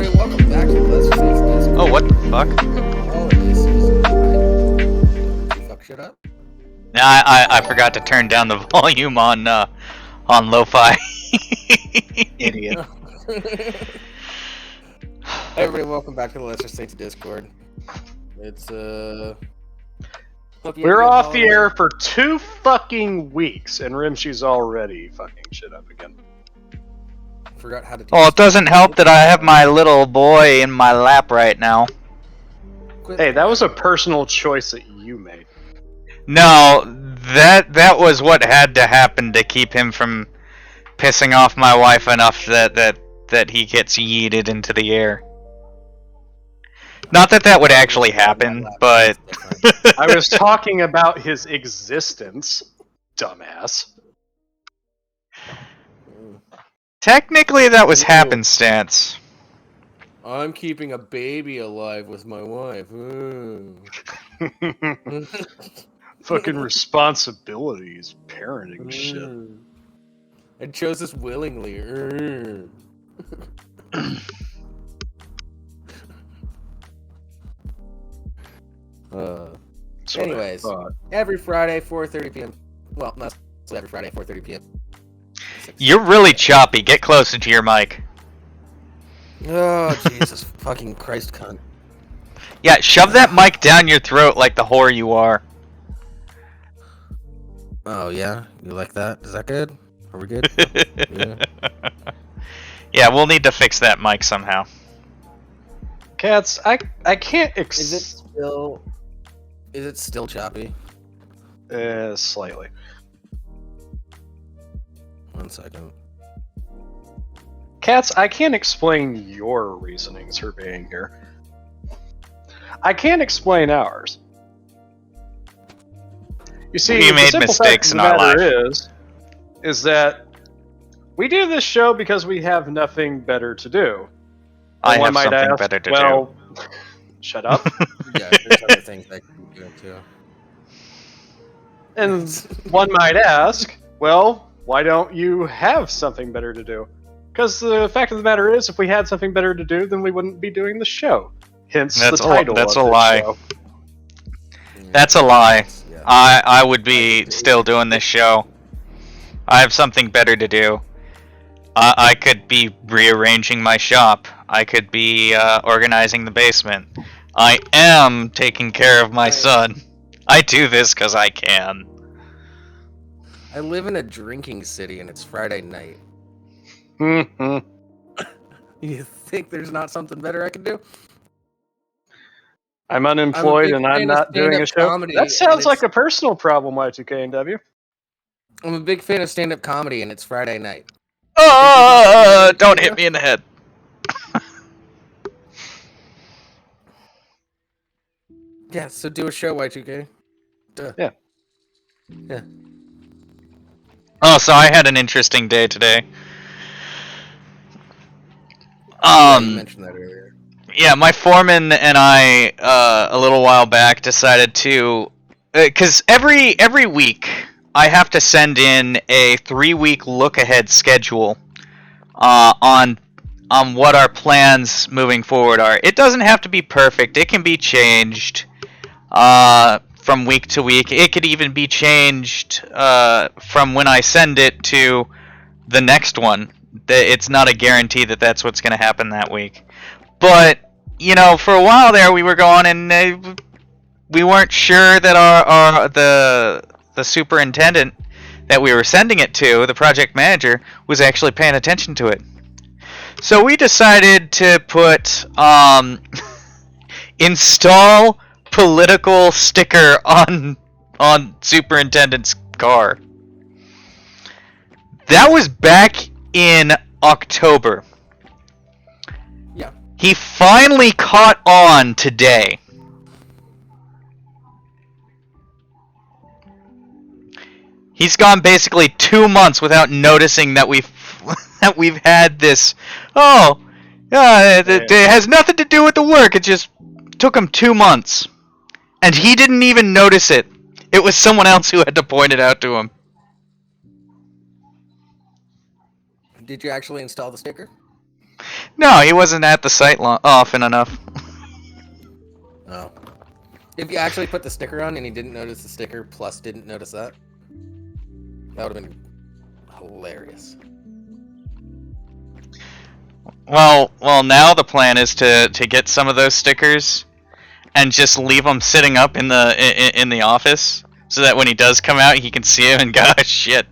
everybody, welcome back to Let's Face This. Oh, what the fuck? Oh, this is... Did you fuck shit up? Nah, I forgot to turn down the volume on lo-fi. Idiot. Hey everybody, welcome back to the Let's Face Discord. It's, hope you We're had a good off the holiday. air for 2 fucking weeks, and Rimshee's already fucking shit up again. Forgot how to do Well, it doesn't help that I have my little boy in my lap right now. Quit. Hey, that was a personal choice that you made. No, that was what had to happen to keep him from pissing off my wife enough that he gets yeeted into the air. Not that would actually happen, but I was talking about his existence, dumbass. technically that was Ew. happenstance. I'm keeping a baby alive with my wife. Fucking responsibilities, parenting shit. I chose this willingly. So Anyways, I thought. every Friday, 4:30 p.m. Well, not every Friday, 4:30 p.m. You're really choppy. Get closer to your mic. Oh, Jesus fucking Christ, cunt. Yeah, shove that mic down your throat like the whore you are. Oh, yeah? You like that? Is that good? Are we good? Yeah. Yeah, we'll need to fix that mic somehow. Cats, I can't Is it still choppy? Slightly. 1 second. Cats, I can't explain your reasonings for being here. I can't explain ours. You see, We the made simple mistakes fact in of our the matter is that we do this show because we have nothing better to do. I And one have might something ask, better to well, shut up. Yeah, there's other things I can do too. And one might ask, well, why don't you have something better to do? Because the fact of the matter is, if we had something better to do, then we wouldn't be doing the show. Hence That's the title that's of a this lie. show. That's a lie. Yeah. I would be still doing this show. I have something better to do. I could be rearranging my shop. I could be organizing the basement. I am taking care of my son. I do this because I can. I live in a drinking city and it's Friday night. Mhm. You think there's not something better I can do? I'm unemployed big and I'm fan of not doing a stand-up show. comedy, That and sounds like it's- a personal problem, Y2KNW. I'm a big fan of stand-up comedy and it's Friday night. Don't hit me in the head. Yeah, so do a show, Y2K. Duh. Yeah. Yeah. Oh, so I had an interesting day today. Yeah, you mentioned that earlier. Yeah, my foreman and I, a little while back, decided to, because every week I have to send in a 3-week look-ahead schedule on what our plans moving forward are. It doesn't have to be perfect. It can be changed from week to week. It could even be changed from when I send it to the next one. It's not a guarantee that that's what's going to happen that week. But, you know, for a while there we were going and we weren't sure that the superintendent that we were sending it to, the project manager, was actually paying attention to it. So we decided to put install political sticker on superintendent's car. That was back in October. Yeah. He finally caught on today. He's gone basically 2 months without noticing that we've had this. Oh, it has nothing to do with the work. It just took him 2 months, and he didn't even notice it. It was someone else who had to point it out to him. Did you actually install the sticker? No, he wasn't at the site often enough. Oh. If you actually put the sticker on and he didn't notice the sticker, plus didn't notice that, that would have been hilarious. Well, now the plan is to get some of those stickers and just leave them sitting up in the office, so that when he does come out, he can see him and go, oh, shit.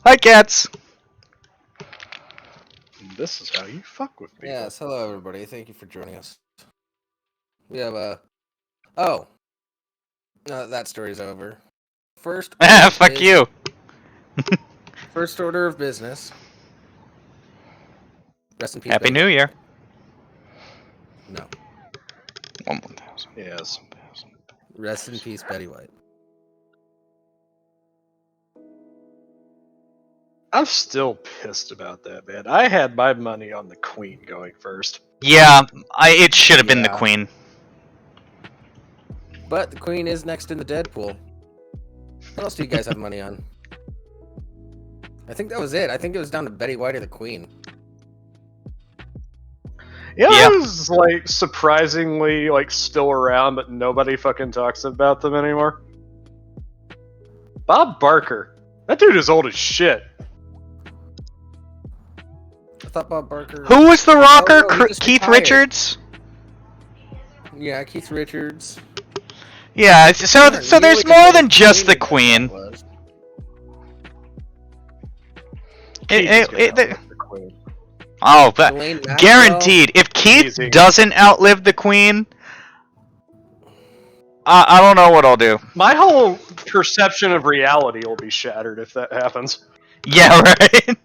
Hi, cats. This is how you fuck with people. Yes, hello everybody. Thank you for joining us. We have oh, no, that story's over. First. Fuck you. First order of business. Rest in peace. Happy New Year. No. 1,000. Yes. Rest in peace, Betty White. I'm still pissed about that, man. I had my money on the Queen going first. Yeah, it should have been the Yeah. Queen. But the Queen is next in the Deadpool. What else do you guys have money on? I think that was it. I think it was down to Betty White or the Queen. Yeah, Yeah. it was like surprisingly like still around, but nobody fucking talks about them anymore. Bob Barker. That dude is old as shit. I thought Bob Barker. Who was the rocker? Oh, no, he just Keith retired. Richards? Yeah, Keith Richards. Yeah, so Yeah, so you there's look more at than the just the Queen, Queen. that was. Keith is gonna outlive the Queen. Oh, but Ghislaine Maxwell. guaranteed. If Keith Easy. doesn't outlive the Queen, I don't know what I'll do. My whole perception of reality will be shattered if that happens. Yeah, right.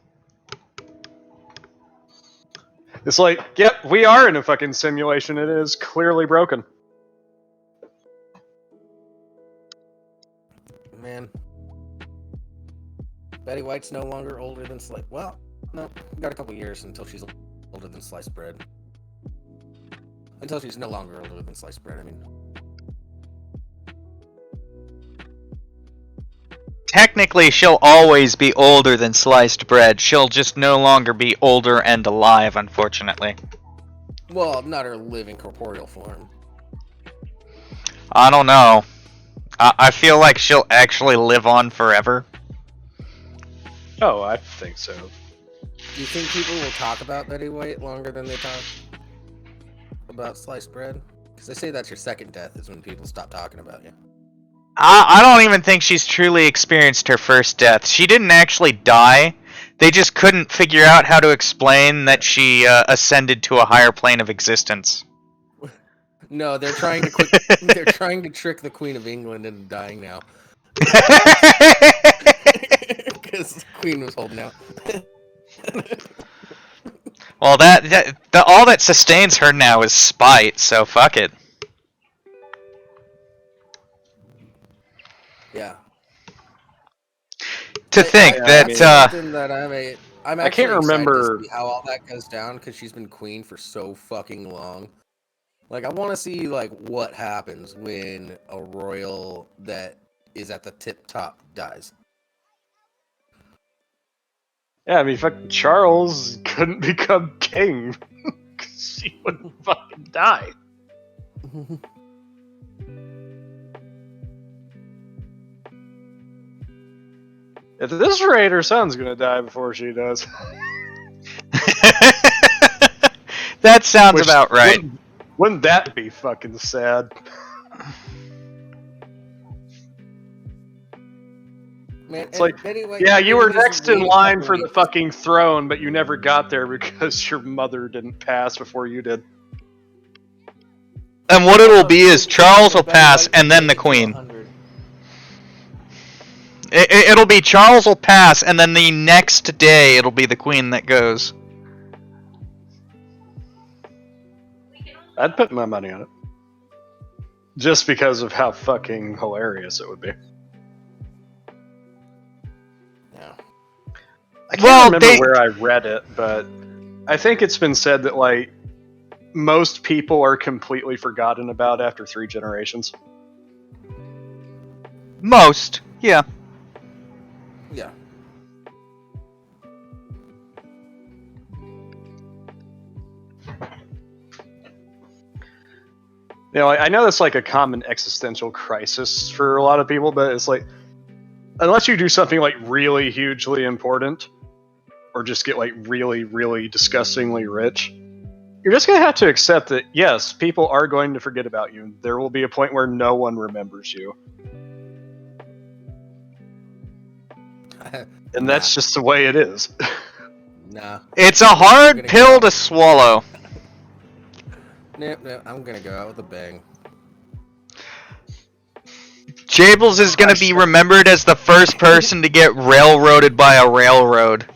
It's like, yep, we are in a fucking simulation. It is clearly broken. Man. Betty White's no longer older than sliced. Well, no, we got a couple years until she's older than sliced bread. Until she's no longer older than sliced bread, I mean. Technically, she'll always be older than sliced bread. She'll just no longer be older and alive, unfortunately. Well, not her living corporeal form. I don't know. I feel like she'll actually live on forever. Oh, I think so. Do you think people will talk about Betty White longer than they talk about sliced bread? Because they say that's your second death is when people stop talking about you. I don't even think she's truly experienced her first death. She didn't actually die. They just couldn't figure out how to explain that she ascended to a higher plane of existence. No, they're trying to they're trying to trick the Queen of England into dying now. Because the Queen was holding out. Well, all that sustains her now is spite, so fuck it. Yeah. To think that something that I'm I can't actually excited remember- to see how all that goes down because she's been queen for so fucking long. Like, I want to see like what happens when a royal that is at the tip top dies. Yeah, I mean, fucking Charles couldn't become king because he wouldn't fucking die. At this rate, her son's gonna die before she does. that sounds Which about right. Wouldn't that be fucking sad? Man, It's like, Betty White, yeah, you were just next in really line fucking for the weak. fucking throne, but you never got there because your mother didn't pass before you did. And what it'll be is Charles will Betty pass, White and then the made it to Queen. 100. It'll be Charles will pass, and then the next day it'll be the Queen that goes. I'd put my money on it. Just because of how fucking hilarious it would be. Yeah. I can't Well, remember where I read it, but I think it's been said that, like, most people are completely forgotten about after 3 generations. Most, yeah. Yeah. You know, I know that's like a common existential crisis for a lot of people, but it's like, unless you do something like really hugely important, or just get like really, really disgustingly rich, you're just going to have to accept that, yes, people are going to forget about you. There will be a point where no one remembers you. And that's just the way it is. Nah. It's a hard pill to swallow. Nope, I'm gonna go out with a bang. Jables is gonna be remembered as the first person to get railroaded by a railroad.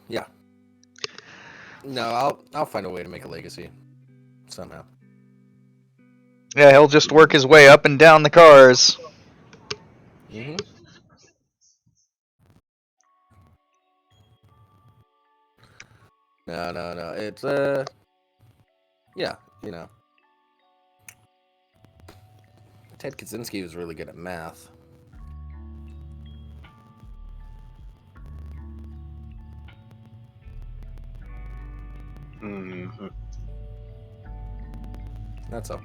Yeah. No, I'll find a way to make a legacy. Somehow. Yeah, he'll just work his way up and down the cars. Mm-hmm. No. It's yeah, you know. Ted Kaczynski was really good at math. Mm-hmm. That's all.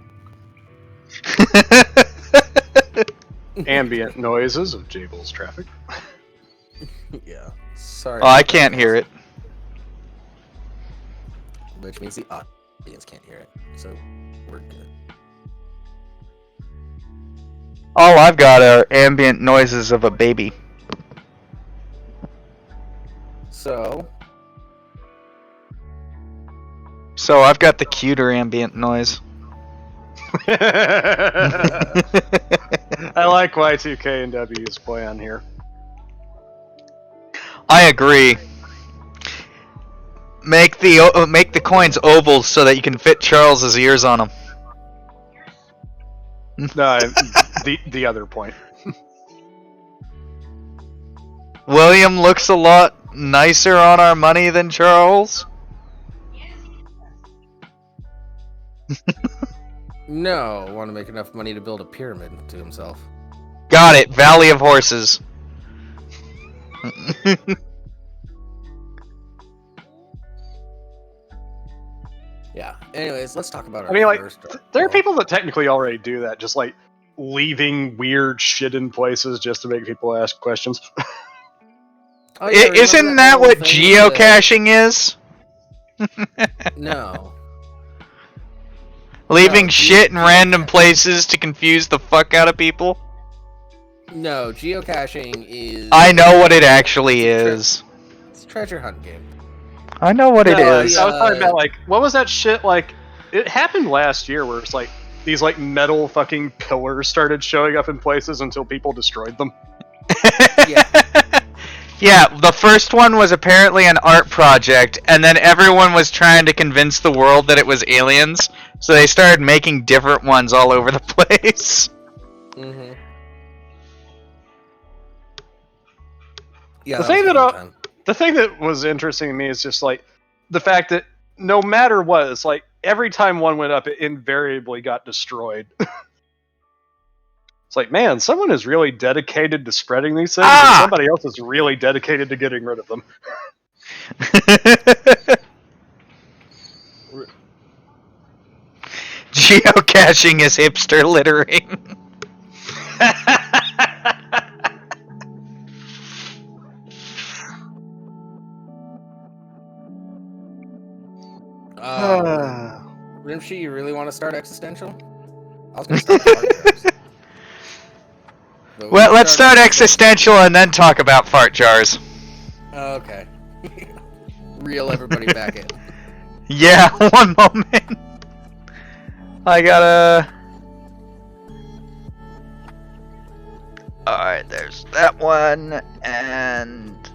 Ambient noises of Jables traffic. Yeah. Sorry. Oh, I can't hear it. Which means the audience can't hear it. So we're good. All I've got are ambient noises of a baby. So I've got the cuter ambient noise. I like Y2K and W's plan here. I agree. Make the coins ovals so that you can fit Charles's ears on them. No, the other point. William looks a lot nicer on our money than Charles. no, I want to make enough money to build a pyramid to himself. Got it. Valley of Horses. Yeah. Anyways, let's talk about our I mean, like, first. there are people that technically already do that, just like leaving weird shit in places just to make people ask questions. Oh, yeah, Isn't that whole what thing geocaching is? No. Leaving No, shit in random places to confuse the fuck out of people? No, geocaching is. I know what it actually is. It's a treasure hunt game. I know what it No, is. I was talking about, like, what was that shit, like, it happened last year where it's like, these, like, metal fucking pillars started showing up in places until people destroyed them. Yeah. Yeah, the first one was apparently an art project, and then everyone was trying to convince the world that it was aliens, so they started making different ones all over the place. Mm-hmm. Yeah. The thing that was interesting to me is just, like, the fact that no matter what, it's like, every time one went up, it invariably got destroyed. It's like, man, someone is really dedicated to spreading these things, and somebody else is really dedicated to getting rid of them. Geocaching is hipster littering. Rimshee, you really want to start Existential? I was going to start fart jars. Well, let's start Existential and then talk about fart jars. Okay. Reel everybody back in. Yeah, one moment. I gotta... Alright, there's that one, and...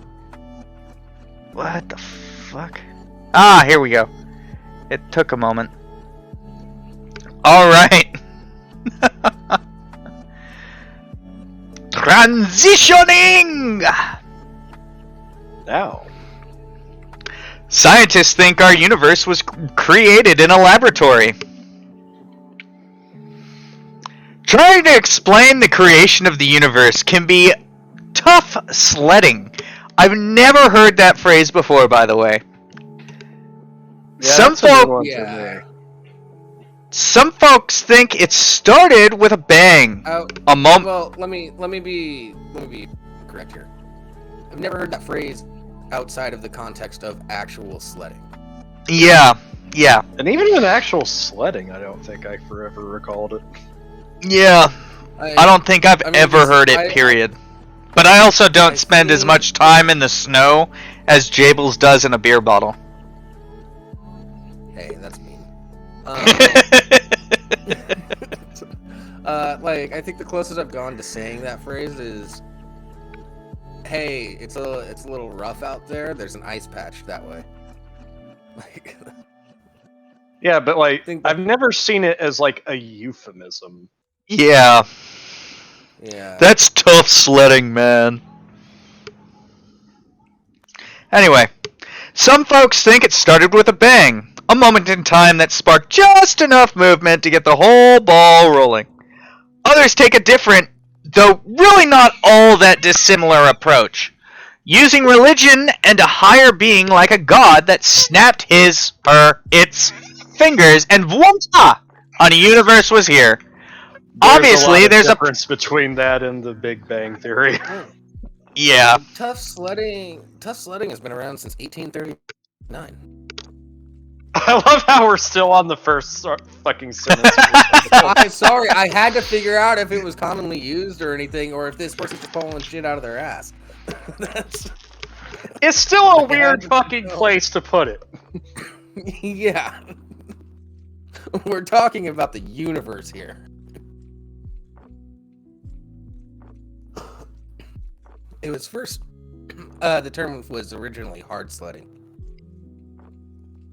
What the fuck? Ah, here we go. It took a moment. Alright. Transitioning! Now. Scientists think our universe was created in a laboratory. Trying to explain the creation of the universe can be tough sledding. I've never heard that phrase before, by the way. Yeah, Some that's a new folk, one for Yeah. me. some folks think it started with a bang. A moment. Well, let me be correct here. I've never heard that phrase outside of the context of actual sledding. Yeah. And even in actual sledding, I don't think I forever recalled it. Yeah. I don't think I've ever heard it, I- period. But I also don't I've spend as seen- much time in the snow as Jables does in a beer bottle. Hey, that's mean. Like, I think the closest I've gone to saying that phrase is, "Hey, it's a little rough out there. There's an ice patch that way." Like, Yeah, but like, Think that- I've never seen it as like a euphemism. Yeah. yeah. That's tough sledding, man. Anyway, some folks think it started with a bang, a moment in time that sparked just enough movement to get the whole ball rolling. Others take a different, though really not all that dissimilar approach, using religion and a higher being like a god that snapped its fingers, and voila! A universe was here. Obviously, there's a difference between that and the Big Bang Theory. yeah. Tough sledding has been around since 1839. I love how we're still on the first fucking sentence. I'm sorry, I had to figure out if it was commonly used or anything, or if this person's just pulling shit out of their ass. That's It's still a had weird to fucking know. place to put it. yeah. We're talking about the universe here. It was first. The term was originally hard sledding,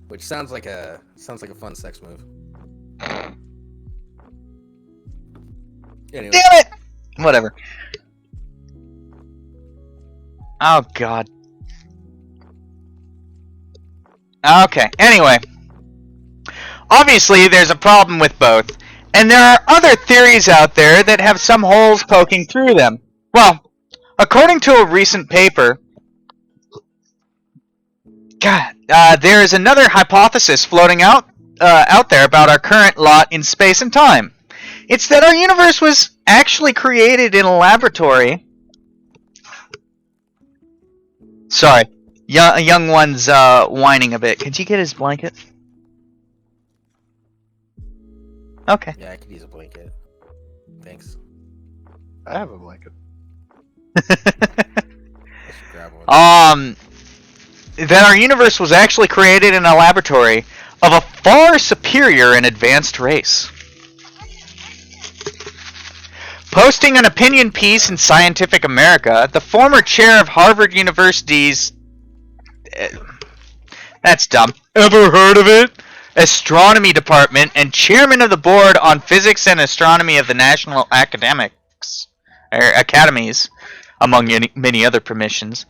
which sounds like a fun sex move. Anyway, Damn it! Whatever. Oh, God. Okay, anyway. Obviously, there's a problem with both, and there are other theories out there that have some holes poking through them. Well, according to a recent paper, there is another hypothesis floating out there about our current lot in space and time. It's that our universe was actually created in a laboratory. Sorry, a young one's whining a bit. Could you get his blanket? Okay. yeah, I could use a blanket. Thanks. I have a blanket. I should grab one. That our universe was actually created in a laboratory of a far superior and advanced race. Posting an opinion piece in Scientific America, the former chair of Harvard University's... that's dumb. Ever heard of it? Astronomy Department and chairman of the board on physics and astronomy of the National Academies, among many other permissions.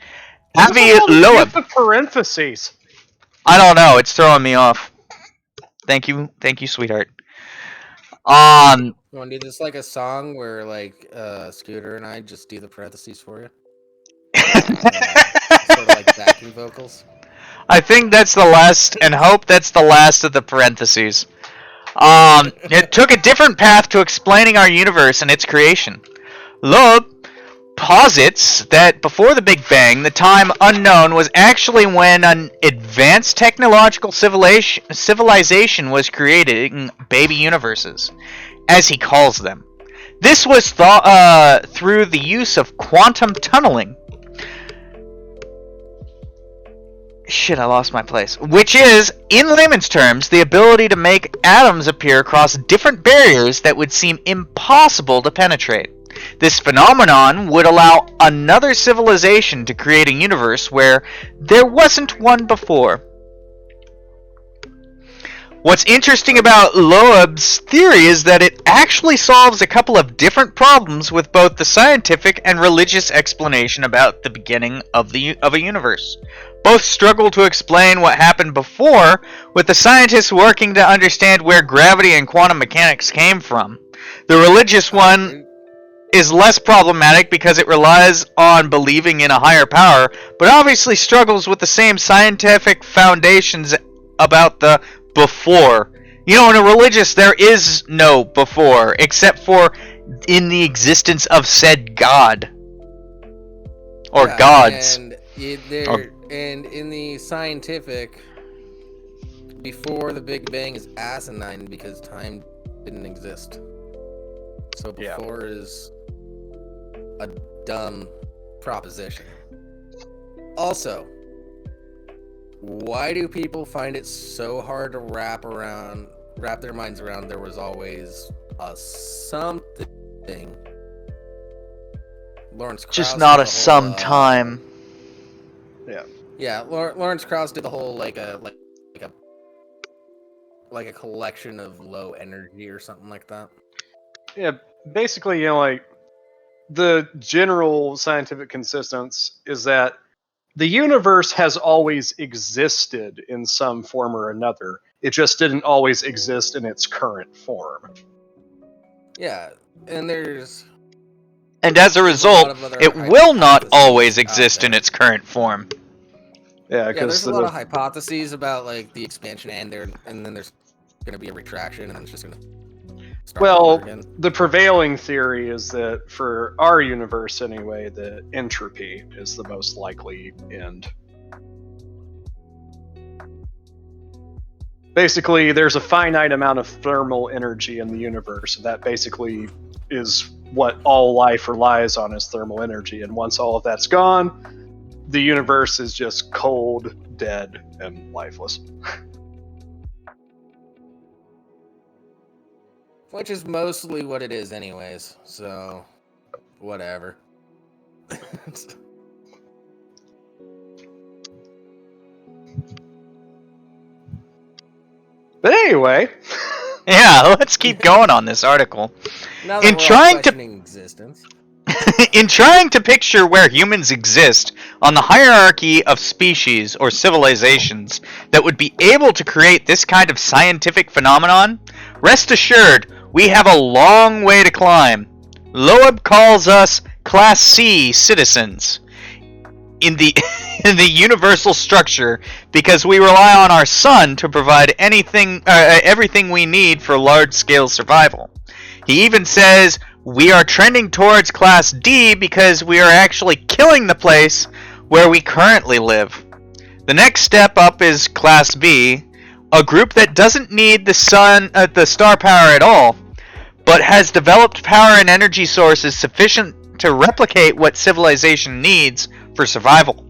Avi Loeb. The parentheses. I don't know. It's throwing me off. Thank you, sweetheart. You want to do this like a song where, like, Scooter and I just do the parentheses for you? Sort of like backing vocals. I think that's the last, and hope that's the last of the parentheses. It took a different path to explaining our universe and its creation. Loeb posits that before the Big Bang, the time unknown was actually when an advanced technological civilization was creating baby universes, as he calls them. This was thought through the use of quantum tunneling. Shit, I lost my place. Which is, in layman's terms, the ability to make atoms appear across different barriers that would seem impossible to penetrate. This phenomenon would allow another civilization to create a universe where there wasn't one before. What's interesting about Loeb's theory is that it actually solves a couple of different problems with both the scientific and religious explanation about the beginning of a universe. Both struggle to explain what happened before, with the scientists working to understand where gravity and quantum mechanics came from. The religious one... is less problematic because it relies on believing in a higher power, but obviously struggles with the same scientific foundations about the before. You know, in a religious, there is no before, except for in the existence of said God. Or gods. And in the scientific, before the Big Bang is asinine because time didn't exist. So before is a dumb proposition. Also, why do people find it so hard to wrap their minds around there was always a something? Lawrence Krauss Just not did a the whole, sometime. Yeah, Lawrence Krauss did the whole like a collection of low energy or something like that. Yeah, basically, you know, like the general scientific consensus is that the universe has always existed in some form or another. It just didn't always exist in its current form. Yeah, and there's And as a result, it will not always exist in its current form. Yeah, yeah, because there's a lot of hypotheses about like the expansion and then there's going to be a retraction and then it's just going to start over again. The prevailing theory is that for our universe anyway, the entropy is the most likely end. Basically, there's a finite amount of thermal energy in the universe, and that basically is what all life relies on, is thermal energy. And once all of that's gone, the universe is just cold, dead, and lifeless. Which is mostly what it is anyways, so whatever. But anyway, Yeah, let's keep going on this article. Now that In we're all trying to- questioning existence. In trying to picture where humans exist on the hierarchy of species or civilizations that would be able to create this kind of scientific phenomenon, rest assured, we have a long way to climb. Loeb calls us Class C citizens in the in the universal structure because we rely on our sun to provide everything we need for large-scale survival. He even says we are trending towards Class D because we are actually killing the place where we currently live. The next step up is Class B, a group that doesn't need the star power at all, but has developed power and energy sources sufficient to replicate what civilization needs for survival.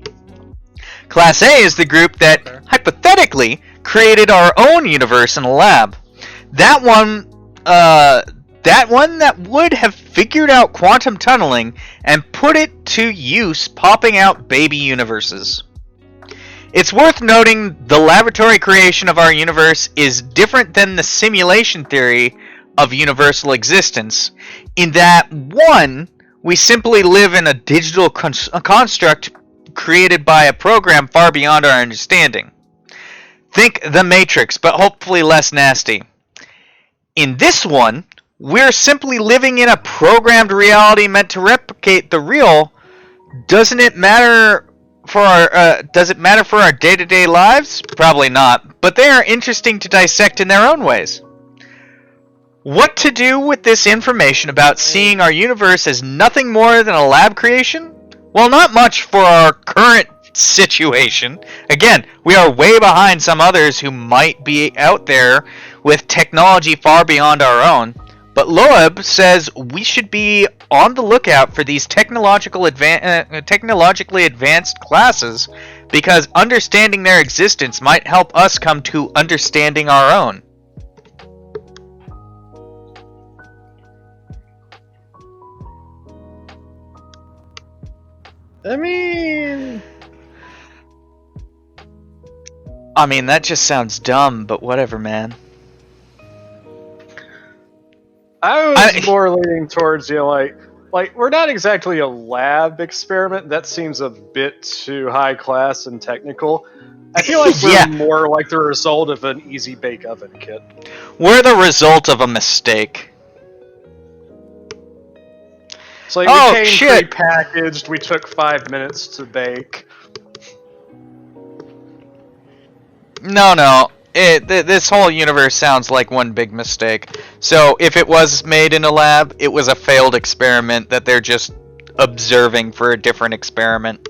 Class A is the group that, hypothetically, created our own universe in a lab. That one that would have figured out quantum tunneling and put it to use popping out baby universes. It's worth noting the laboratory creation of our universe is different than the simulation theory of universal existence, in that, one, we simply live in a digital construct created by a program far beyond our understanding. Think The Matrix, but hopefully less nasty. In this one, we're simply living in a programmed reality meant to replicate the real. Does it matter for our day-to-day lives? Probably not, but they are interesting to dissect in their own ways. What to do with this information about seeing our universe as nothing more than a lab creation? Well, not much for our current situation. Again, we are way behind some others who might be out there with technology far beyond our own. But Loeb says we should be on the lookout for these technologically advanced classes because understanding their existence might help us come to understanding our own. I mean, that just sounds dumb, but whatever, man. I was more leaning towards, you know, like we're not exactly a lab experiment. That seems a bit too high class and technical. I feel like we're more like the result of an easy bake oven kit. We're the result of a mistake. It's like Oh, we came shit. pre-packaged. We took 5 minutes to bake. No. This whole universe sounds like one big mistake. So if it was made in a lab, it was a failed experiment that they're just observing for a different experiment.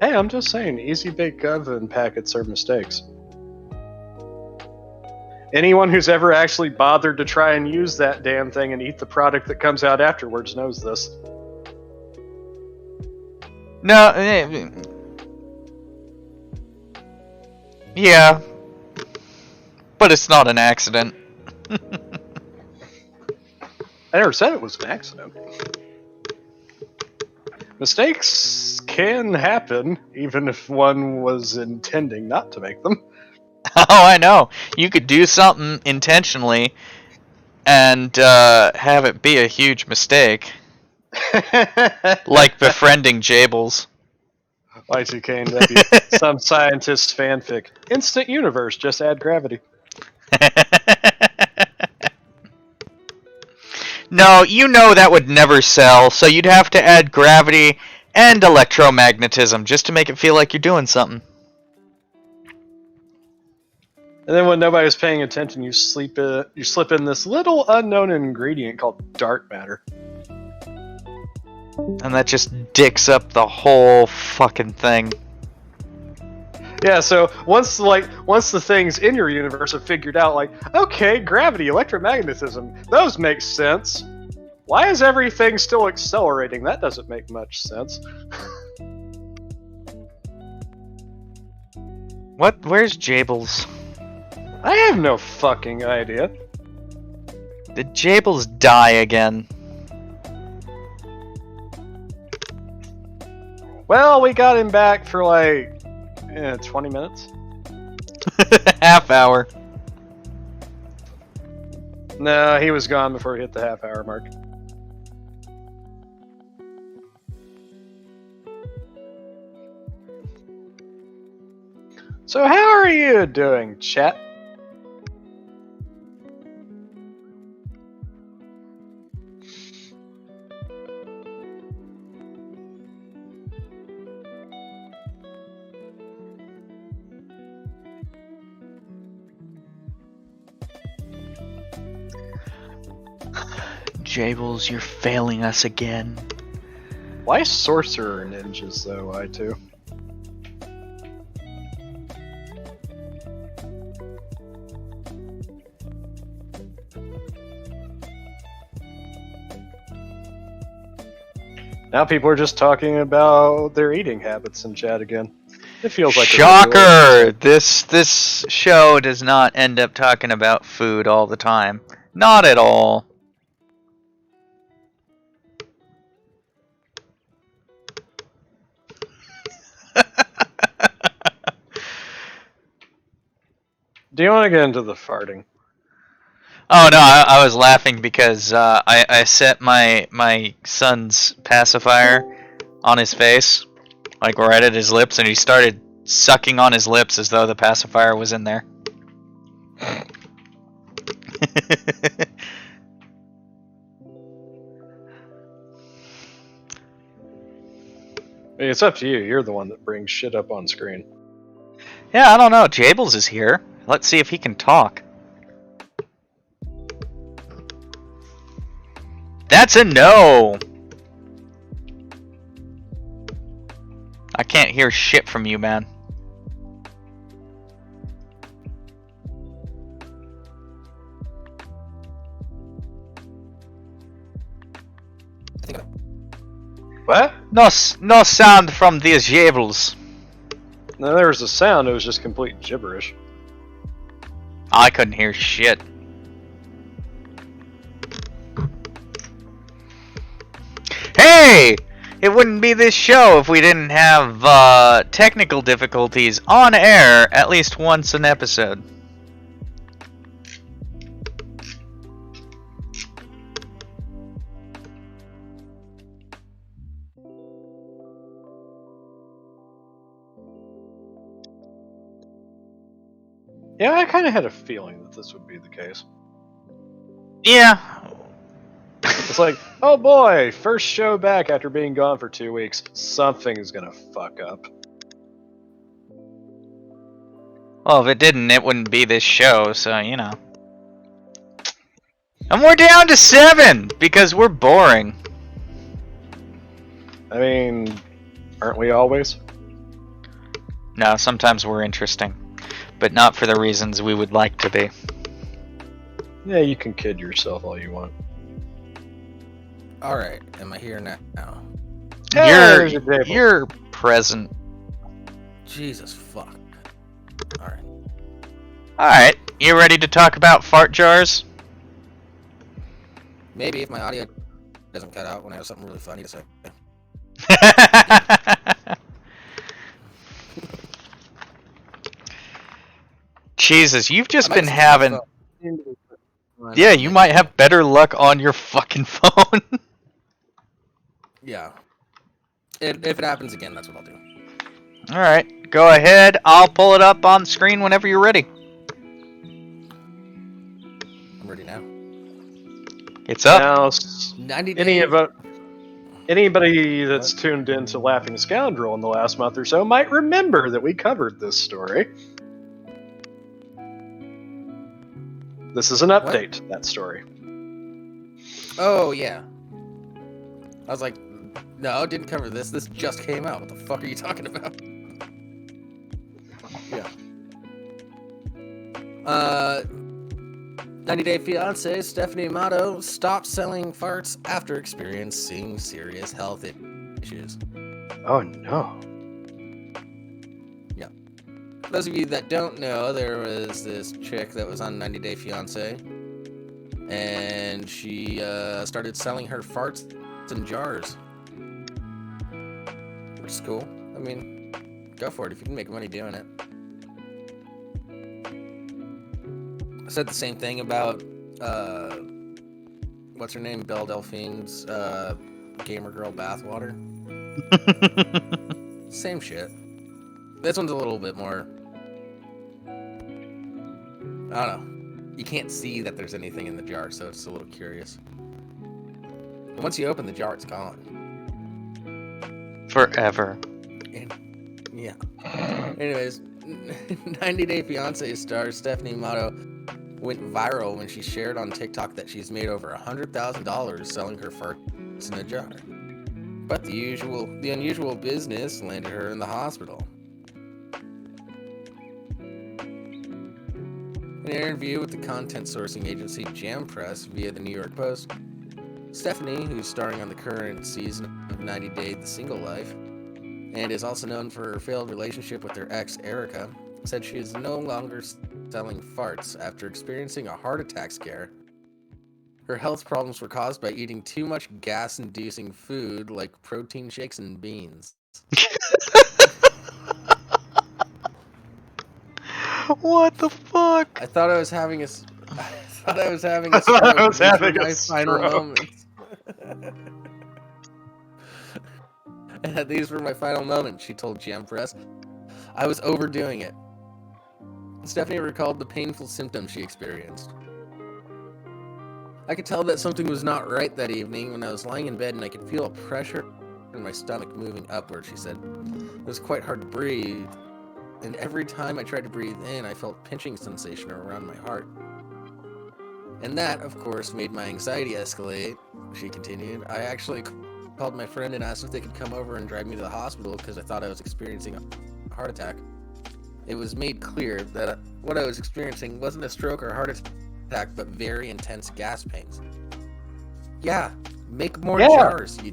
Hey, I'm just saying, easy bake oven packets are mistakes. Anyone who's ever actually bothered to try and use that damn thing and eat the product that comes out afterwards knows this. No. Yeah. But it's not an accident. I never said it was an accident. Mistakes can happen, even if one was intending not to make them. Oh, I know. You could do something intentionally and have it be a huge mistake. Like befriending Jables. Y2KNW. Some scientist fanfic. Instant universe, just add gravity. No, you know that would never sell, so you'd have to add gravity and electromagnetism just to make it feel like you're doing something. And then when nobody's paying attention, you slip in this little unknown ingredient called dark matter. And that just dicks up the whole fucking thing. Yeah, so once the things in your universe are figured out, like, okay, gravity, electromagnetism, those make sense. Why is everything still accelerating? That doesn't make much sense. What? Where's Jables? I have no fucking idea. Did Jables die again? Well, we got him back for like 20 minutes. Half hour. No, he was gone before we hit the half-hour mark. So how are you doing, chat? Jables, you're failing us again. Why sorcerer ninjas though, I2? Now people are just talking about their eating habits in chat again. It feels like shocker. This show does not end up talking about food all the time. Not at all. Do you want to get into the farting? Oh no, I was laughing because I set my son's pacifier on his face, like right at his lips, and he started sucking on his lips as though the pacifier was in there. I mean, it's up to you. You're the one that brings shit up on screen. Yeah, I don't know. Jables is here. Let's see if he can talk. That's a no! I can't hear shit from you, man. What? No sound from these Jables. No, there was a sound. It was just complete gibberish. I couldn't hear shit. Hey! It wouldn't be this show if we didn't have technical difficulties on air at least once an episode. Yeah, I kind of had a feeling that this would be the case. Yeah. it's like, oh boy, first show back after being gone for 2 weeks. Something is gonna fuck up. Well, if it didn't, it wouldn't be this show, so, you know. And we're down to 7, because we're boring. I mean, aren't we always? No, sometimes we're interesting. But not for the reasons we would like to be. Yeah, you can kid yourself all you want. Alright, am I here now? You're present. Jesus fuck. Alright. Alright, you ready to talk about fart jars? Maybe if my audio doesn't cut out when I have something really funny to say. Jesus, you've just I been might having... Yeah, you might have better luck on your fucking phone. Yeah. If it happens again, that's what I'll do. Alright, go ahead. I'll pull it up on screen whenever you're ready. I'm ready now. It's up. Now, 90 days. anybody that's tuned into Laughing Scoundrel in the last month or so might remember that we covered this story. This is an update to that story. Oh, yeah. I was like, no, I didn't cover this. This just came out. What the fuck are you talking about? Yeah. 90 Day Fiancé Stephanie Amato stopped selling farts after experiencing serious health issues. Oh no. Yeah. For those of you that don't know, there was this chick that was on 90 Day Fiancé, and she started selling her farts in jars. Which is cool. I mean, go for it if you can make money doing it. I said the same thing about what's her name, Belle Delphine's gamer girl bathwater. Same shit. This one's a little bit more, I don't know, you can't see that there's anything in the jar, so it's a little curious. And once you open the jar, it's gone. Forever. And, yeah. Anyways, 90 Day Fiancé star Stephanie Amato went viral when she shared on TikTok that she's made over $100,000 selling her farts in a jar. But the unusual business landed her in the hospital. In an interview with the content sourcing agency Jam Press via the New York Post, Stephanie, who's starring on the current season of 90 Day The Single Life, and is also known for her failed relationship with her ex, Erica, said she is no longer selling farts after experiencing a heart attack scare. Her health problems were caused by eating too much gas-inducing food like protein shakes and beans. What the fuck? I thought I was having a stroke. I was having a final stroke. moments. And these were my final moments, she told Jam Press. I was overdoing it. Stephanie recalled the painful symptoms she experienced. I could tell that something was not right that evening when I was lying in bed and I could feel a pressure in my stomach moving upward, she said. It was quite hard to breathe, and every time I tried to breathe in, I felt pinching sensation around my heart. And that, of course, made my anxiety escalate, she continued. I actually called my friend and asked if they could come over and drive me to the hospital because I thought I was experiencing a heart attack. It was made clear that what I was experiencing wasn't a stroke or heart attack, but very intense gas pains. Yeah, make more jars, you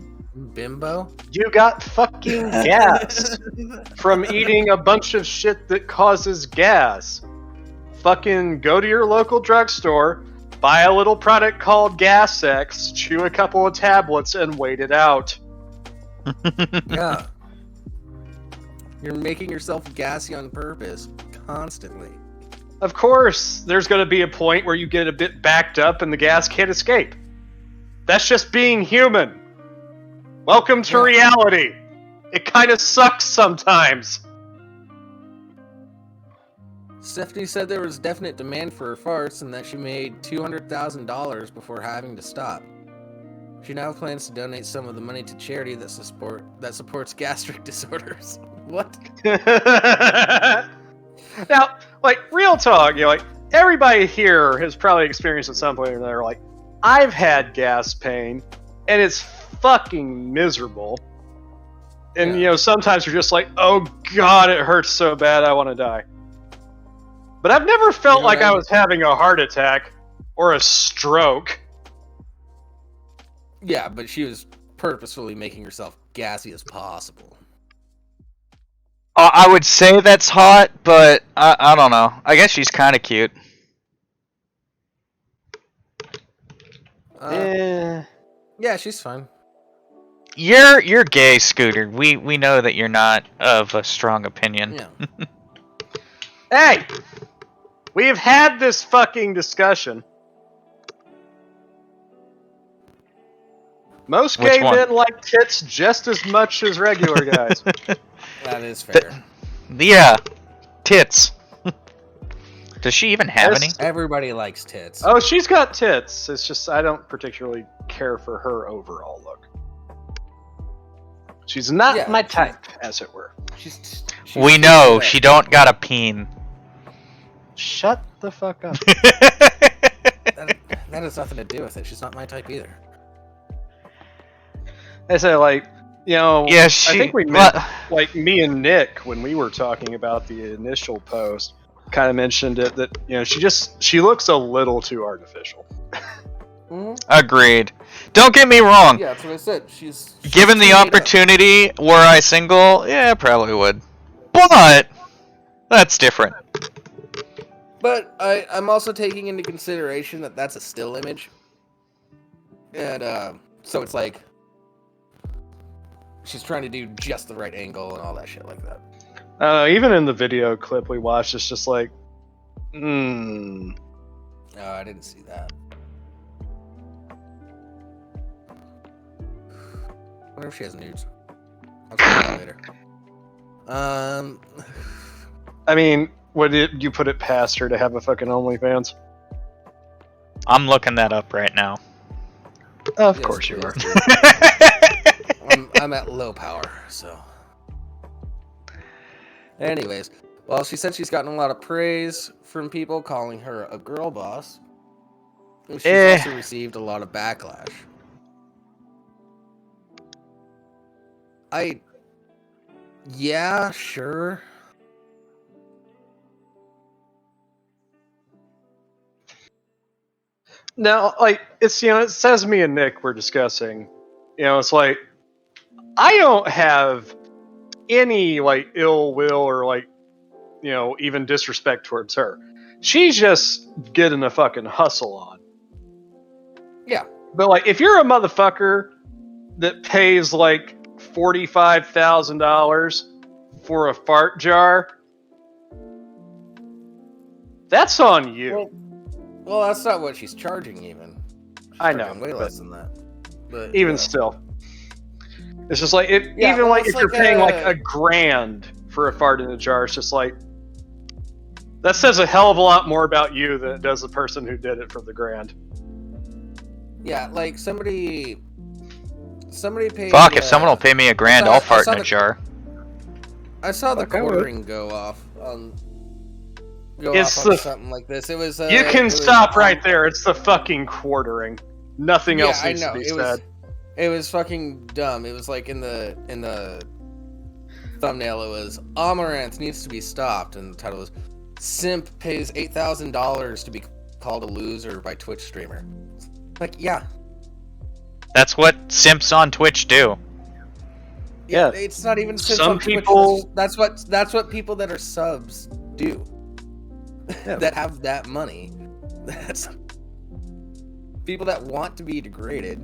bimbo. You got fucking gas from eating a bunch of shit that causes gas. Fucking go to your local drugstore, buy a little product called Gas X, chew a couple of tablets, and wait it out. Yeah. You're making yourself gassy on purpose, constantly. Of course, there's going to be a point where you get a bit backed up and the gas can't escape. That's just being human. Welcome to reality. It kind of sucks sometimes. Stephanie said there was definite demand for her farts and that she made $200,000 before having to stop. She now plans to donate some of the money to charity that supports gastric disorders. What? Now, like, real talk, like, everybody here has probably experienced at some point or another, like, I've had gas pain, and it's fucking miserable. And, sometimes you're just like, oh god, it hurts so bad, I want to die. But I've never felt like I was having a heart attack or a stroke. Yeah, but she was purposefully making herself gassy as possible. I would say that's hot, but I don't know. I guess she's kind of cute. Yeah, she's fine. You're gay, Scooter. We know that you're not of a strong opinion. Yeah. Hey! We've had this fucking discussion. Most gay men like tits just as much as regular guys. That is fair. Yeah, tits. Does she even have any? Everybody likes tits. Oh, she's got tits. It's just I don't particularly care for her overall look. She's not my type, as it were. We know she don't got a peen. Shut the fuck up. that has nothing to do with it. She's not my type either. I say, like, I think we met, like, me and Nick, when we were talking about the initial post, kind of mentioned it, that, she looks a little too artificial. Mm-hmm. Agreed. Don't get me wrong. Yeah, that's what I said. She's given the opportunity, were I single, yeah, probably would. But that's different. But I'm also taking into consideration that that's a still image. And so it's like she's trying to do just the right angle and all that shit like that. Even in the video clip we watched, it's just like, Oh, I didn't see that. I wonder if she has nudes. I'll check that later. I mean, would you put it past her to have a fucking OnlyFans? I'm looking that up right now. Of course you are. I'm at low power, so. Anyways, well, she said she's gotten a lot of praise from people calling her a girl boss. And she's also received a lot of backlash. Yeah, sure. Now, like, it's, it says me and Nick were discussing, it's like, I don't have any, like, ill will or, like, even disrespect towards her. She's just getting a fucking hustle on. Yeah. But, like, if you're a motherfucker that pays, like, $45,000 for a fart jar, that's on you. Well, that's not what she's charging, even. I know. Way less than that. But even still, it's just like if you're paying like $1,000 for a fart in a jar, it's just like that says a hell of a lot more about you than it does the person who did it for the $1,000. Yeah, like somebody paid. Fuck, if someone will pay me $1,000, I'll fart in a jar. I saw the quartering go off on. Something like this. It was. You can stop right there. It's the fucking quartering. Nothing else needs to be said. It was fucking dumb. It was like in the thumbnail. It was Amaranth needs to be stopped, and the title was Simp pays $8,000 to be called a loser by Twitch streamer. Like, yeah. That's what simps on Twitch do. Yeah, it's not even simps on people. Twitch. That's what people that are subs do. Yeah. That have that money. That's people that want to be degraded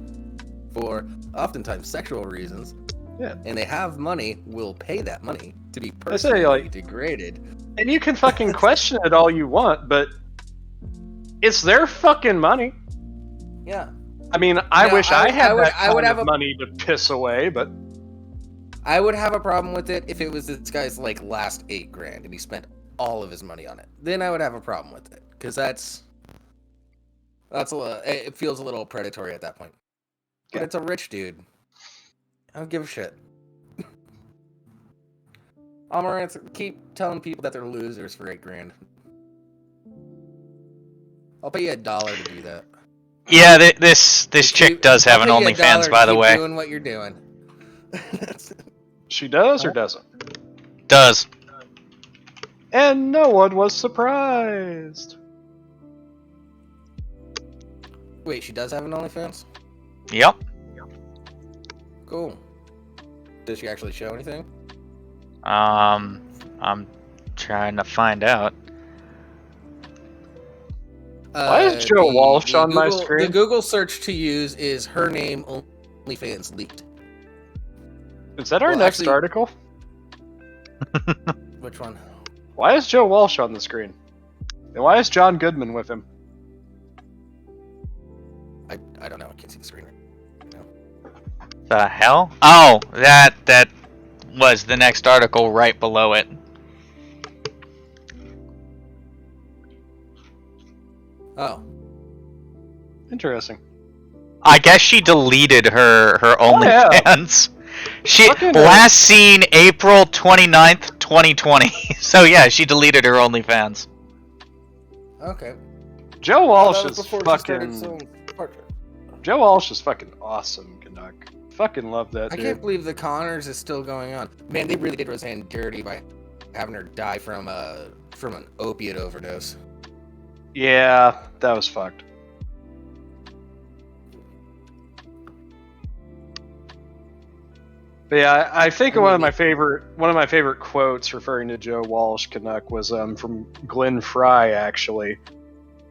for oftentimes sexual reasons. Yeah. And they have money, will pay that money to be personally degraded. And you can fucking question it all you want, but it's their fucking money. Yeah. I mean, I wish I had that kind of money to piss away, but I would have a problem with it if it was this guy's like last $8,000 and he spent all of his money on it. Then I would have a problem with it, because that's a little, it feels a little predatory at that point. But it's a rich dude. I don't give a shit. Amaranth, keep telling people that they're losers for $8,000. I'll pay you $1 to do that. Yeah, this chick does have an OnlyFans, by the way. Keep doing what you're doing. She does or doesn't? Does. And no one was surprised. Wait, she does have an OnlyFans? Yep. Cool. Does she actually show anything? I'm trying to find out. Why is Joe Walsh on my screen? The Google search to use is her name OnlyFans leaked. Is that our next article? Which one? Why is Joe Walsh on the screen? And why is John Goodman with him? I don't know. I can't see the screen. The hell? Oh, that was the next article right below it. Oh. Interesting. I guess she deleted her OnlyFans. She last seen April 29th, 2020. So yeah, she deleted her OnlyFans. Okay. Joe Walsh is fucking. Joe Walsh is fucking awesome, Canuck. Fucking love that dude. I can't believe the Connors is still going on. Man, they really did Roseanne dirty by having her die from an opiate overdose. Yeah, that was fucked. But yeah, I think one of my favorite quotes referring to Joe Walsh Canuck was from Glenn Fry, actually,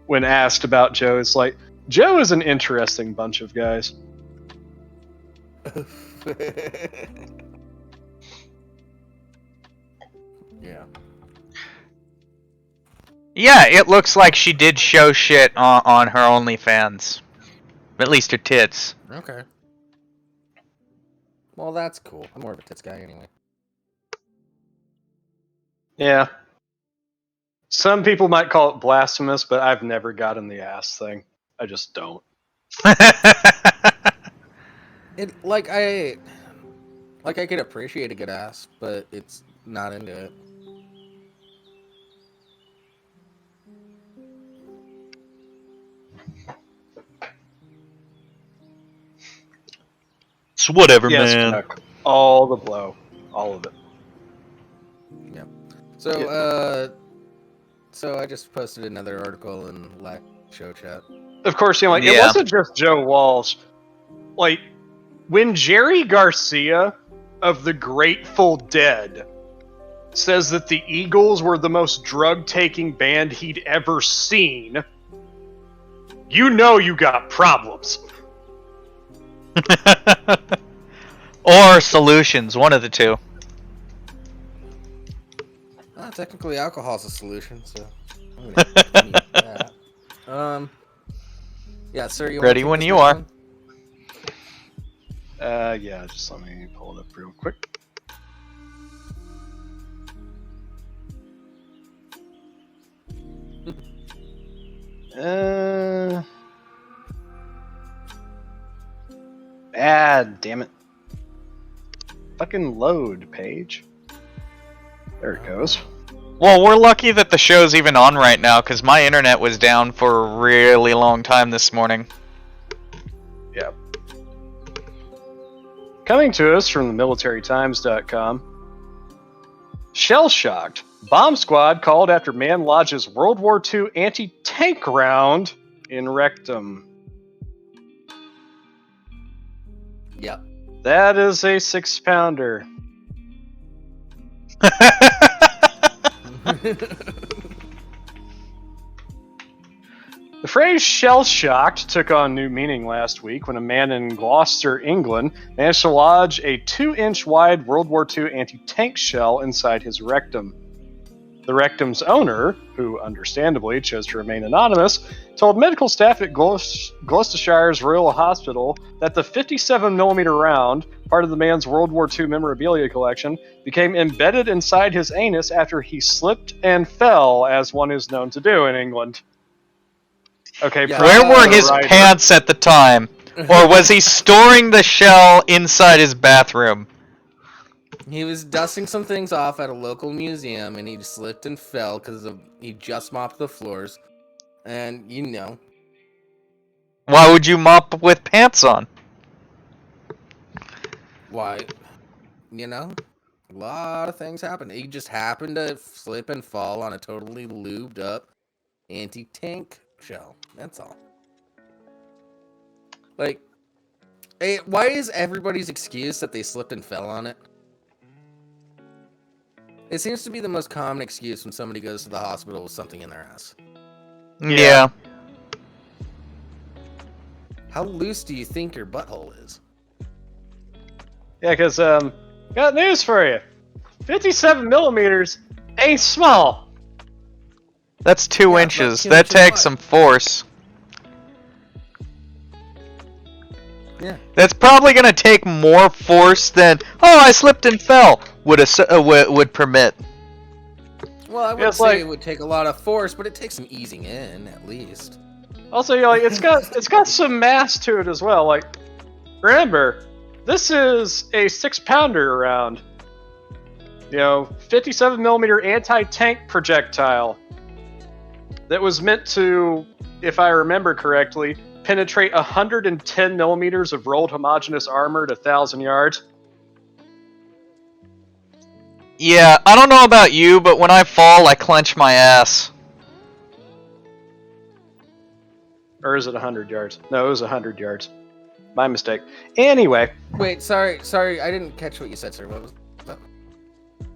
when asked about Joe. It's like, Joe is an interesting bunch of guys. Yeah. Yeah, it looks like she did show shit on her OnlyFans. At least her tits. Okay. Well, that's cool. I'm more of a tits guy anyway. Yeah. Some people might call it blasphemous, but I've never gotten the ass thing. I just don't. I could appreciate a good ass, but it's not into it. It's whatever, yes, man. Canuck. All the blow. All of it. Yeah. So, so I just posted another article in Lack Show Chat. Of course, it wasn't just Joe Walsh. Like, when Jerry Garcia of the Grateful Dead says that the Eagles were the most drug-taking band he'd ever seen, you know you got problems. Or solutions, one of the two. Technically, alcohol's a solution, so I'm gonna need that. Yeah, sir. You ready when you are. Yeah, just let me pull it up real quick. Damn it. Fucking load page. There it goes. Well, we're lucky that the show's even on right now, because my internet was down for a really long time this morning. Yeah. Coming to us from the militarytimes.com. Shell-shocked. Bomb squad called after man lodges World War II anti-tank round in rectum. Yep. That is a 6-pounder. The phrase shell-shocked took on new meaning last week when a man in Gloucester, England, managed to lodge a 2-inch wide World War II anti-tank shell inside his rectum. The rectum's owner, who understandably chose to remain anonymous, told medical staff at Gloucestershire's Royal Hospital that the 57mm round, part of the man's World War II memorabilia collection, became embedded inside his anus after he slipped and fell, as one is known to do in England. Okay, yeah. Where were his pants at the time? Or was he storing the shell inside his bathroom? He was dusting some things off at a local museum, and he slipped and fell because he just mopped the floors. And, Why would you mop with pants on? why, a lot of things happened. He just happened to slip and fall on a totally lubed up anti-tank shell. That's all. Like, why is everybody's excuse that they slipped and fell on it? It seems to be the most common excuse when somebody goes to the hospital with something in their ass. Yeah. How loose do you think your butthole is? Yeah, because, got news for you. 57 millimeters ain't small. That's 2 Yeah, inches. but That kill takes what? some force. Yeah. That's probably gonna take more force than I slipped and fell would permit. Well, I wouldn't say it would take a lot of force, but it takes some easing in, at least. Also, it's got some mass to it as well. Like, remember, this is a 6-pounder round. 57 millimeter anti-tank projectile that was meant to, if I remember correctly, penetrate 110 millimeters of rolled homogeneous armor at 1,000 yards. Yeah, I don't know about you, but when I fall, I clench my ass. Or is it 100 yards? No, it was 100 yards. My mistake. Anyway. Wait, sorry, I didn't catch what you said, sir. What was that?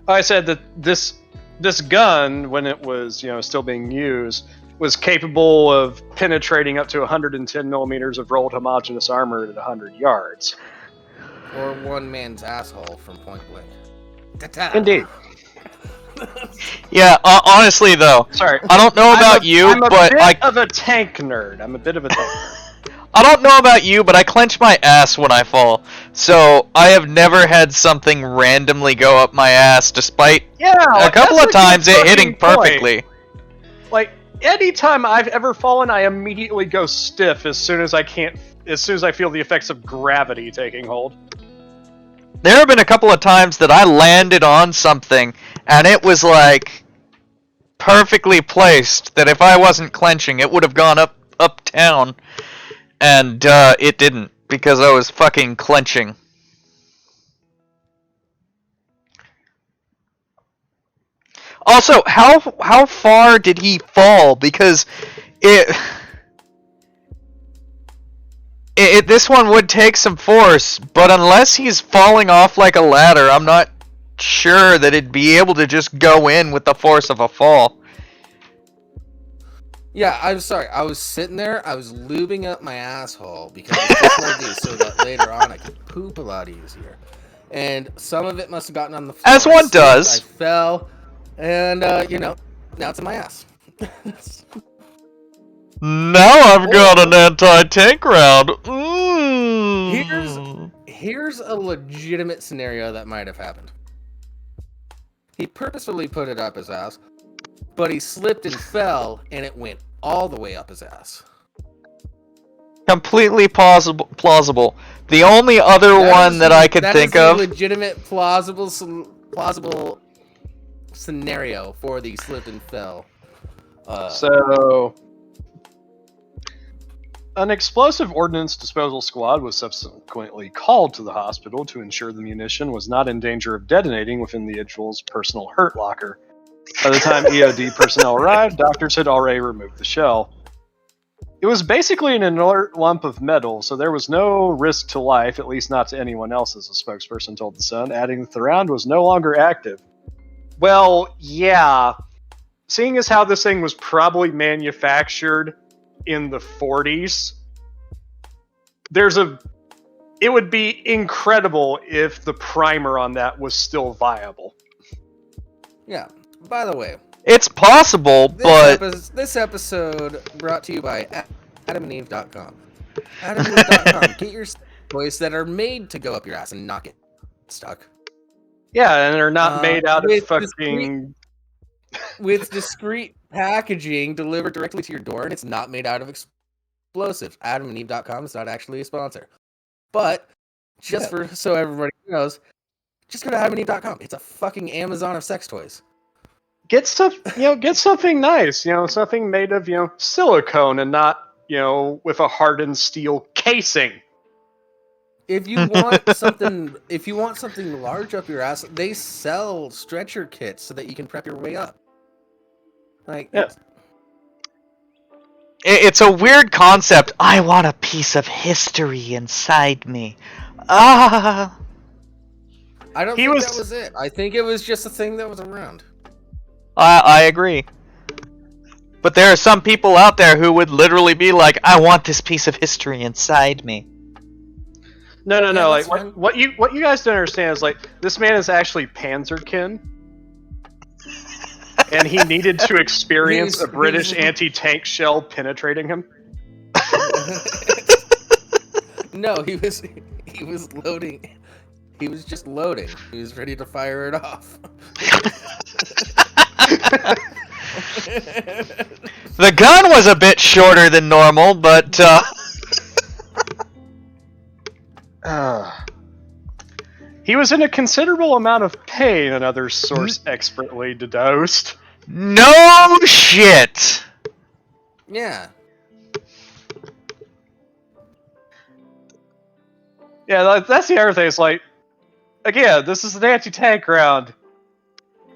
I said that this gun, when it was still being used, was capable of penetrating up to 110 millimeters of rolled homogeneous armor at 100 yards. Or one man's asshole from point blank. Ta-ta. Indeed. Yeah, honestly though, Sorry, I don't know about you, I'm a but bit of a tank nerd. I don't know about you, but I clench my ass when I fall. So I have never had something randomly go up my ass, despite a couple of times it hitting perfectly. Like, anytime I've ever fallen, I immediately go stiff as soon as I feel the effects of gravity taking hold. There have been a couple of times that I landed on something, and it was like perfectly placed, that if I wasn't clenching, it would have gone uptown. And it didn't, because I was fucking clenching. Also, how far did he fall? Because this one would take some force, but unless he's falling off like a ladder, I'm not sure that it'd be able to just go in with the force of a fall. Yeah, I'm sorry. I was sitting there, I was lubing up my asshole because it's what I do so that later on I could poop a lot easier. And some of it must have gotten on the floor. As one does. I fell, and, now it's in my ass. Now I've got an anti-tank round. Here's a legitimate scenario that might have happened. He purposefully put it up his ass, but he slipped and fell, and it went all the way up his ass. Completely plausible. The only other one that I could think of. That is a legitimate, plausible scenario for the slip and fell. So, an explosive ordnance disposal squad was subsequently called to the hospital to ensure the munition was not in danger of detonating within the individual's personal hurt locker. By the time EOD personnel arrived, doctors had already removed the shell. It was basically an inert lump of metal, so there was no risk to life, at least not to anyone else, as a spokesperson told The Sun, adding that the round was no longer active. Well, yeah. Seeing as how this thing was probably manufactured in the 40s, it would be incredible if the primer on that was still viable. Yeah. By the way, it's possible, this episode brought to you by AdamandEve.com. AdamandEve.com. Get your toys that are made to go up your ass and not get stuck. Yeah, and they're not made out of fucking... with discreet packaging delivered directly to your door, and it's not made out of explosives. AdamandEve.com is not actually a sponsor. But so everybody knows, just go to AdamandEve.com. It's a fucking Amazon of sex toys. Get stuff, get something nice, something made of, silicone and not, with a hardened steel casing. If you want something, large up your ass, they sell stretcher kits so that you can prep your way up. Like, yeah. It's a weird concept. I want a piece of history inside me. Ah. I don't think that was it. I think it was just a thing that was around. I agree. But there are some people out there who would literally be like, I want this piece of history inside me. No. Like what you guys don't understand is like this man is actually Panzerkin, and he neaded to experience a British anti-tank shell penetrating him. No, he was loading. He was just loading. He was ready to fire it off. The gun was a bit shorter than normal, but he was in a considerable amount of pain, another source expertly deduced. No shit! Yeah. Yeah, that's the other thing. It's like, again, this is an anti-tank round.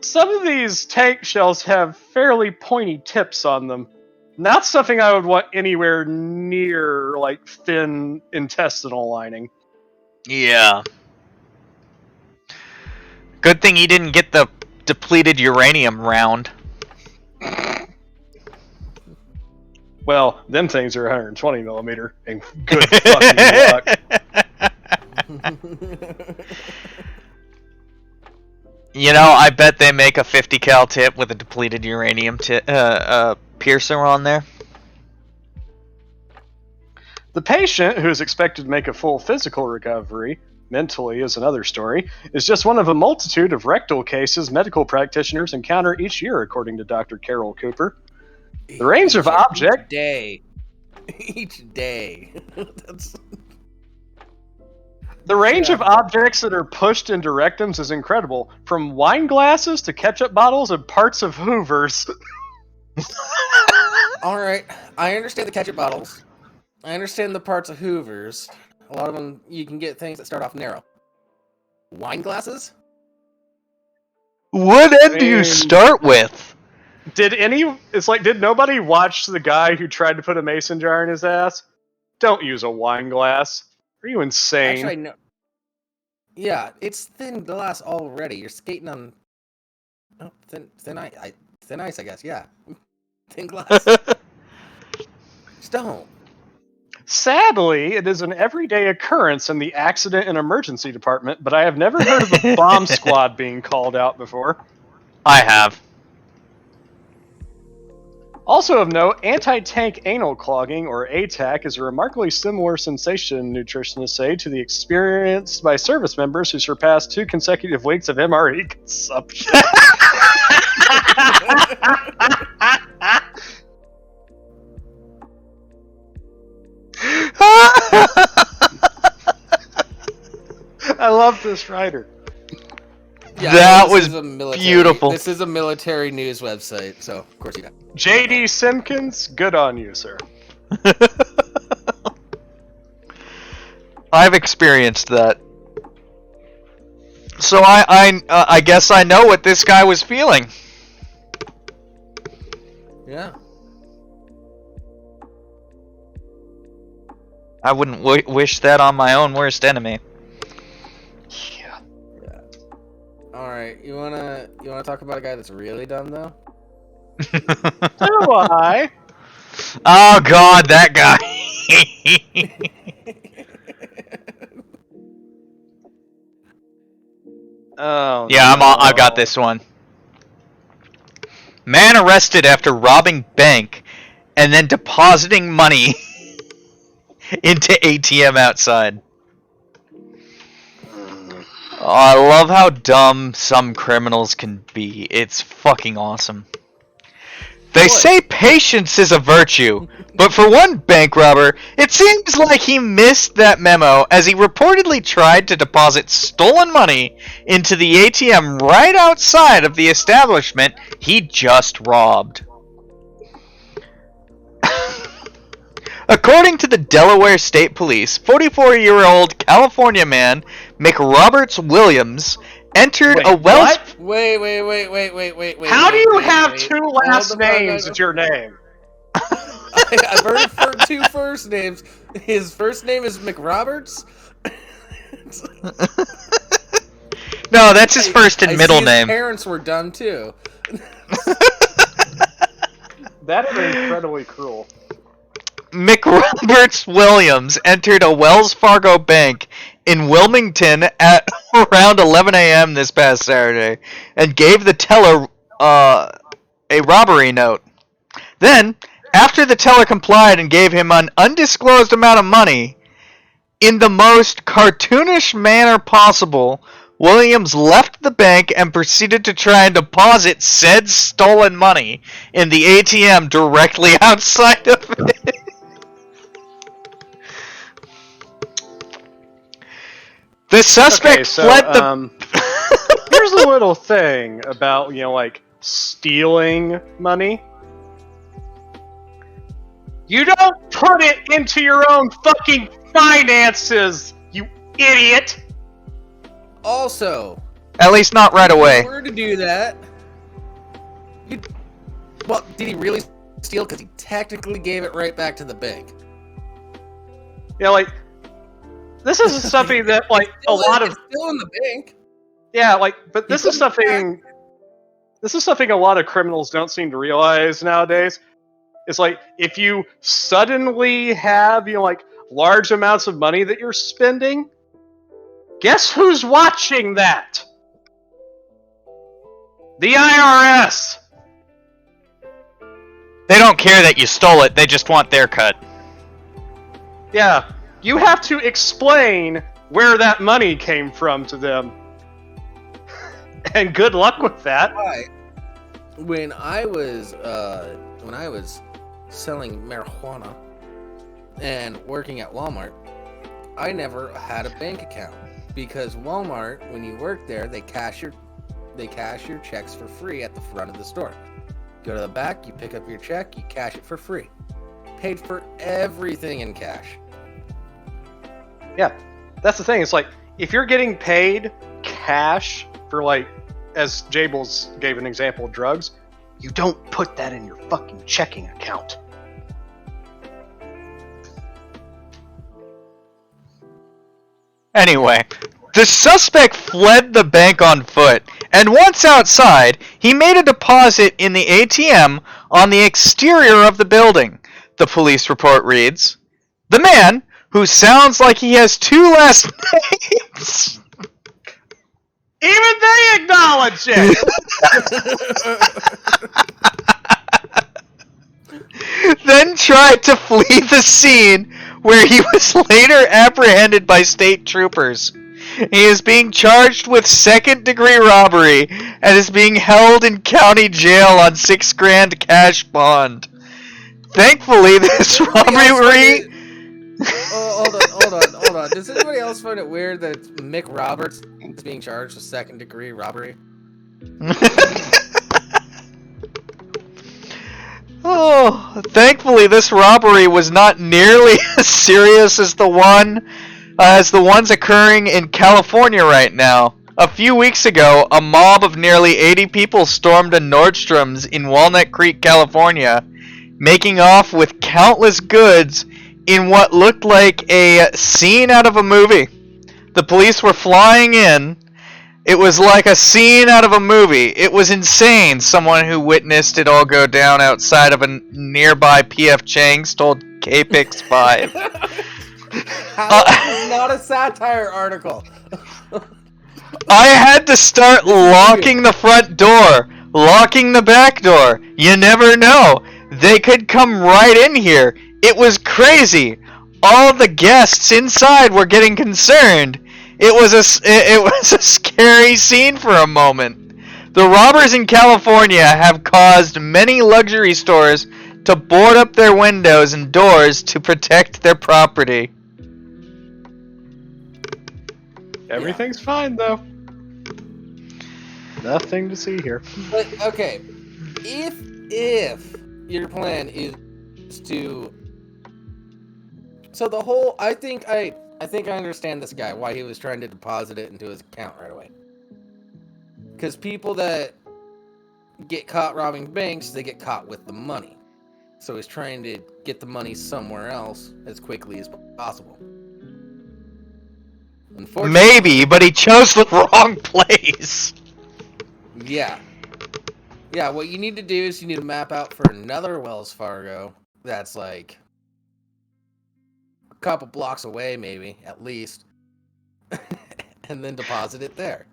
Some of these tank shells have fairly pointy tips on them. Not something I would want anywhere near, like, thin intestinal lining. Yeah. Good thing he didn't get the depleted uranium round. Well, them things are 120 millimeter, and good fucking luck. I bet they make a 50 cal tip with a depleted uranium piercer on there. The patient, who is expected to make a full physical recovery, mentally is another story, is just one of a multitude of rectal cases medical practitioners encounter each year, according to Dr. Carol Cooper. The range of objects... Each day. The range of objects that are pushed into rectums is incredible, from wine glasses to ketchup bottles and parts of hoovers. Alright, I understand the ketchup bottles. I understand the parts of hoovers. A lot of them, you can get things that start off narrow. Wine glasses? What end do you start with? Did nobody watch the guy who tried to put a mason jar in his ass? Don't use a wine glass. Are you insane? Actually, no. Yeah, it's thin glass already. You're skating on thin ice, I guess. Yeah, thin glass. Just don't. Sadly, it is an everyday occurrence in the accident and emergency department, but I have never heard of a bomb squad being called out before. I have. Also of note, anti-tank anal clogging, or ATAC, is a remarkably similar sensation, nutritionists say, to the experienced by service members who surpassed 2 consecutive weeks of MRE consumption. I love this writer. Yeah, that was beautiful. This is a military news website, so of course you got. JD Simpkins, good on you, sir. I've experienced that, so I guess I know what this guy was feeling. Yeah. I wouldn't wish that on my own worst enemy. Yeah. All right, you wanna talk about a guy that's really dumb though? Do I? Oh God, that guy. Oh. Yeah, no. I got this one. Man arrested after robbing bank and then depositing money into ATM outside. Oh, I love how dumb some criminals can be. It's fucking awesome. They Boy. say patience is a virtue, but for one bank robber, it seems like he missed that memo as he reportedly tried to deposit stolen money into the ATM right outside of the establishment he just robbed. According to the Delaware State Police, 44-year-old California man McRoberts Williams entered a Wells... Wait. How do you have wait. two last names as your name? I've heard for two first names. His first name is McRoberts. No, that's his first and middle his name. Parents were dumb too. That is incredibly cruel. McRoberts Williams entered a Wells Fargo bank in Wilmington at around 11 a.m. this past Saturday and gave the teller a robbery note. Then, after the teller complied and gave him an undisclosed amount of money, in the most cartoonish manner possible, Williams left the bank and proceeded to try and deposit said stolen money in the ATM directly outside of it. The suspect fled the... Here's a little thing about, like, stealing money. You don't put it into your own fucking finances, you idiot! Also, At least not right away. in order to do that, well, did he really steal? Because he technically gave it right back to the bank. Yeah, like, this is something that, like, a lot of... It's still in the bank. Yeah, like, but this is something a lot of criminals don't seem to realize nowadays. It's like, if you suddenly have, like, large amounts of money that you're spending, guess who's watching that? The IRS! They don't care that you stole it, they just want their cut. Yeah, you have to explain where that money came from to them. And good luck with that. When I was selling marijuana and working at Walmart, I never had a bank account because Walmart, when you work there, they cash your checks for free at the front of the store. Go to the back, you pick up your check, you cash it for free. Paid for everything in cash. Yeah, that's the thing. It's like, if you're getting paid cash for, like, as Jables gave an example of drugs, you don't put that in your fucking checking account. Anyway, the suspect fled the bank on foot, and once outside, he made a deposit in the ATM on the exterior of the building. The police report reads, "The man, who sounds like he has two last names..." Even they acknowledge it! Then tried to flee the scene, where he was later apprehended by state troopers. He is being charged with second-degree robbery and is being held in county jail on $6,000 cash bond. Thankfully, this robbery... Hold on. Does anybody else find it weird that Mick Roberts is being charged with second-degree robbery? Oh, thankfully this robbery was not nearly as serious as the ones occurring in California right now. A few weeks ago, a mob of nearly 80 people stormed a Nordstrom's in Walnut Creek, California, making off with countless goods in what looked like a scene out of a movie. The police were flying in. It was like a scene out of a movie. It was insane. Someone who witnessed it all go down outside of a nearby P.F. Chang's told KPIX 5. How is this not a satire article? I had to start locking the front door, locking the back door. You never know. They could come right in here. It was crazy. All the guests inside were getting concerned. It was a scary scene for a moment. The robbers in California have caused many luxury stores to board up their windows and doors to protect their property. Everything's fine though. Nothing to see here. But okay, if your plan is to, so the whole, I think I understand this guy, why he was trying to deposit it into his account right away. Because people that get caught robbing banks, they get caught with the money. So he's trying to get the money somewhere else as quickly as possible. Maybe, but he chose the wrong place. Yeah. Yeah, what you need to do is you need to map out for another Wells Fargo that's like a couple blocks away, maybe, at least. And then deposit it there.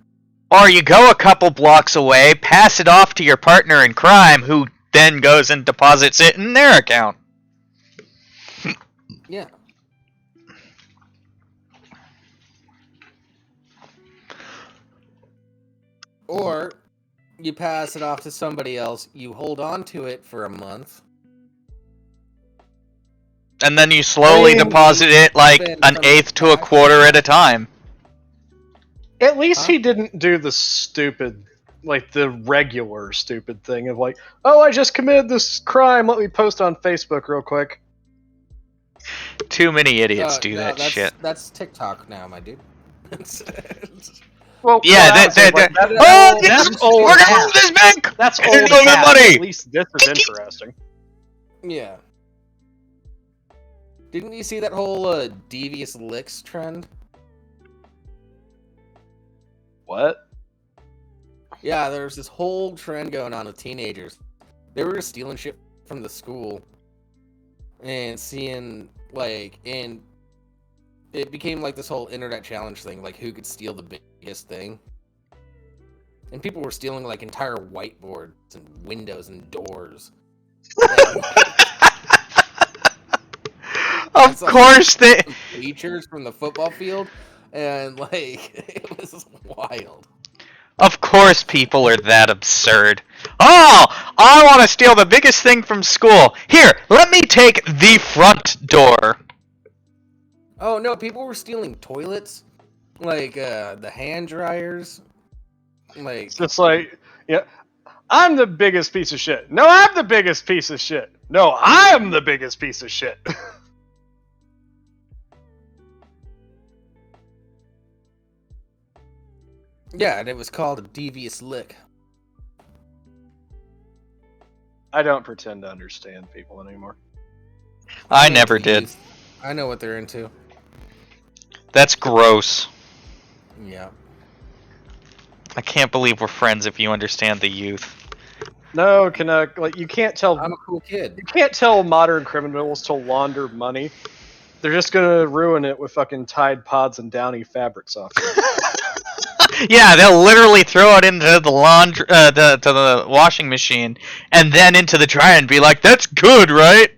Or you go a couple blocks away, pass it off to your partner in crime, who then goes and deposits it in their account. Yeah. Or you pass it off to somebody else, you hold on to it for a month. And then you slowly deposit it like an eighth to a quarter at a time. At least he didn't do the stupid, like the regular stupid thing of like, oh, I just committed this crime, let me post on Facebook real quick. Too many idiots do that shit. That's TikTok now, my dude. Well, yeah, that's old. We're gonna move this bank. That's Get old. the money. At least this is interesting. Yeah. Didn't you see that whole devious licks trend? What? Yeah, there's this whole trend going on with teenagers. They were just stealing shit from the school and seeing like, and it became like this whole internet challenge thing, like who could steal the biggest thing. And people were stealing like entire whiteboards and windows and doors. Of course they features from the football field, and like it was wild. Of course people are that absurd. Oh, I want to steal the biggest thing from school. Here, let me take the front door. Oh no, people were stealing toilets, like the hand dryers. Like it's just like, yeah, I'm the biggest piece of shit. No, I'm the biggest piece of shit. No, I'm the biggest piece of shit. Yeah, and it was called a devious lick. I don't pretend to understand people anymore. I never did. I know what they're into. That's gross. Yeah. I can't believe we're friends if you understand the youth. No, Canuck, like you can't tell. I'm a cool kid. You can't tell modern criminals to launder money. They're just gonna ruin it with fucking Tide Pods and Downy fabric software. Yeah, they'll literally throw it into the laundry, to the washing machine, and then into the dryer and be like, "That's good, right?"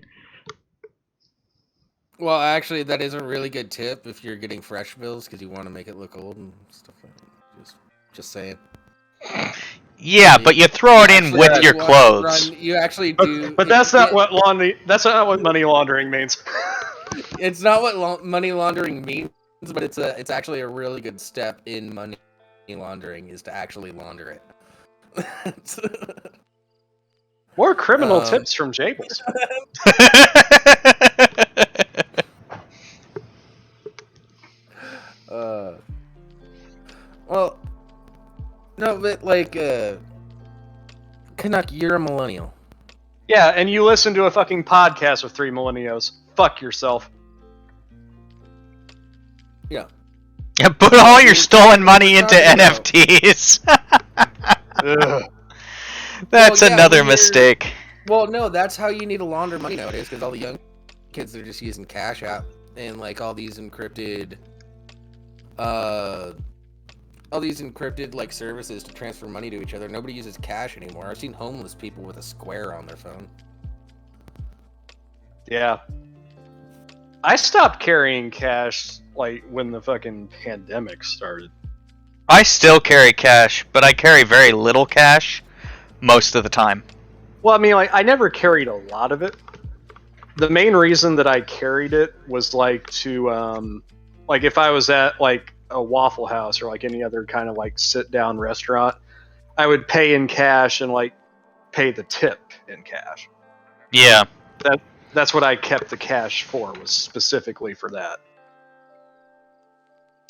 Well, actually, that is a really good tip if you're getting fresh bills because you want to make it look old and stuff like that. Just saying. Yeah, but you throw it in with your clothes. You actually do. But that's not what That's not what money laundering means. It's not what money laundering means, but it's actually a really good step in money laundering is to actually launder it. More criminal tips from Jables. Well, no, but like, Canuck, you're a millennial. Yeah, and you listen to a fucking podcast with 3 millennials. Fuck yourself. Yeah. Yeah, put all your stolen money into NFTs. That's another mistake. Well, no, that's how you need to launder money nowadays, because all the young kids are just using Cash App and like all these encrypted like services to transfer money to each other. Nobody uses cash anymore. I've seen homeless people with a square on their phone. Yeah. I stopped carrying cash like when the fucking pandemic started. I still carry cash, but I carry very little cash most of the time. Well, I mean, like, I never carried a lot of it. The main reason that I carried it was like to, like, if I was at like a Waffle House or like any other kind of like sit down restaurant, I would pay in cash and like pay the tip in cash. Yeah. That's what I kept the cash for, was specifically for that.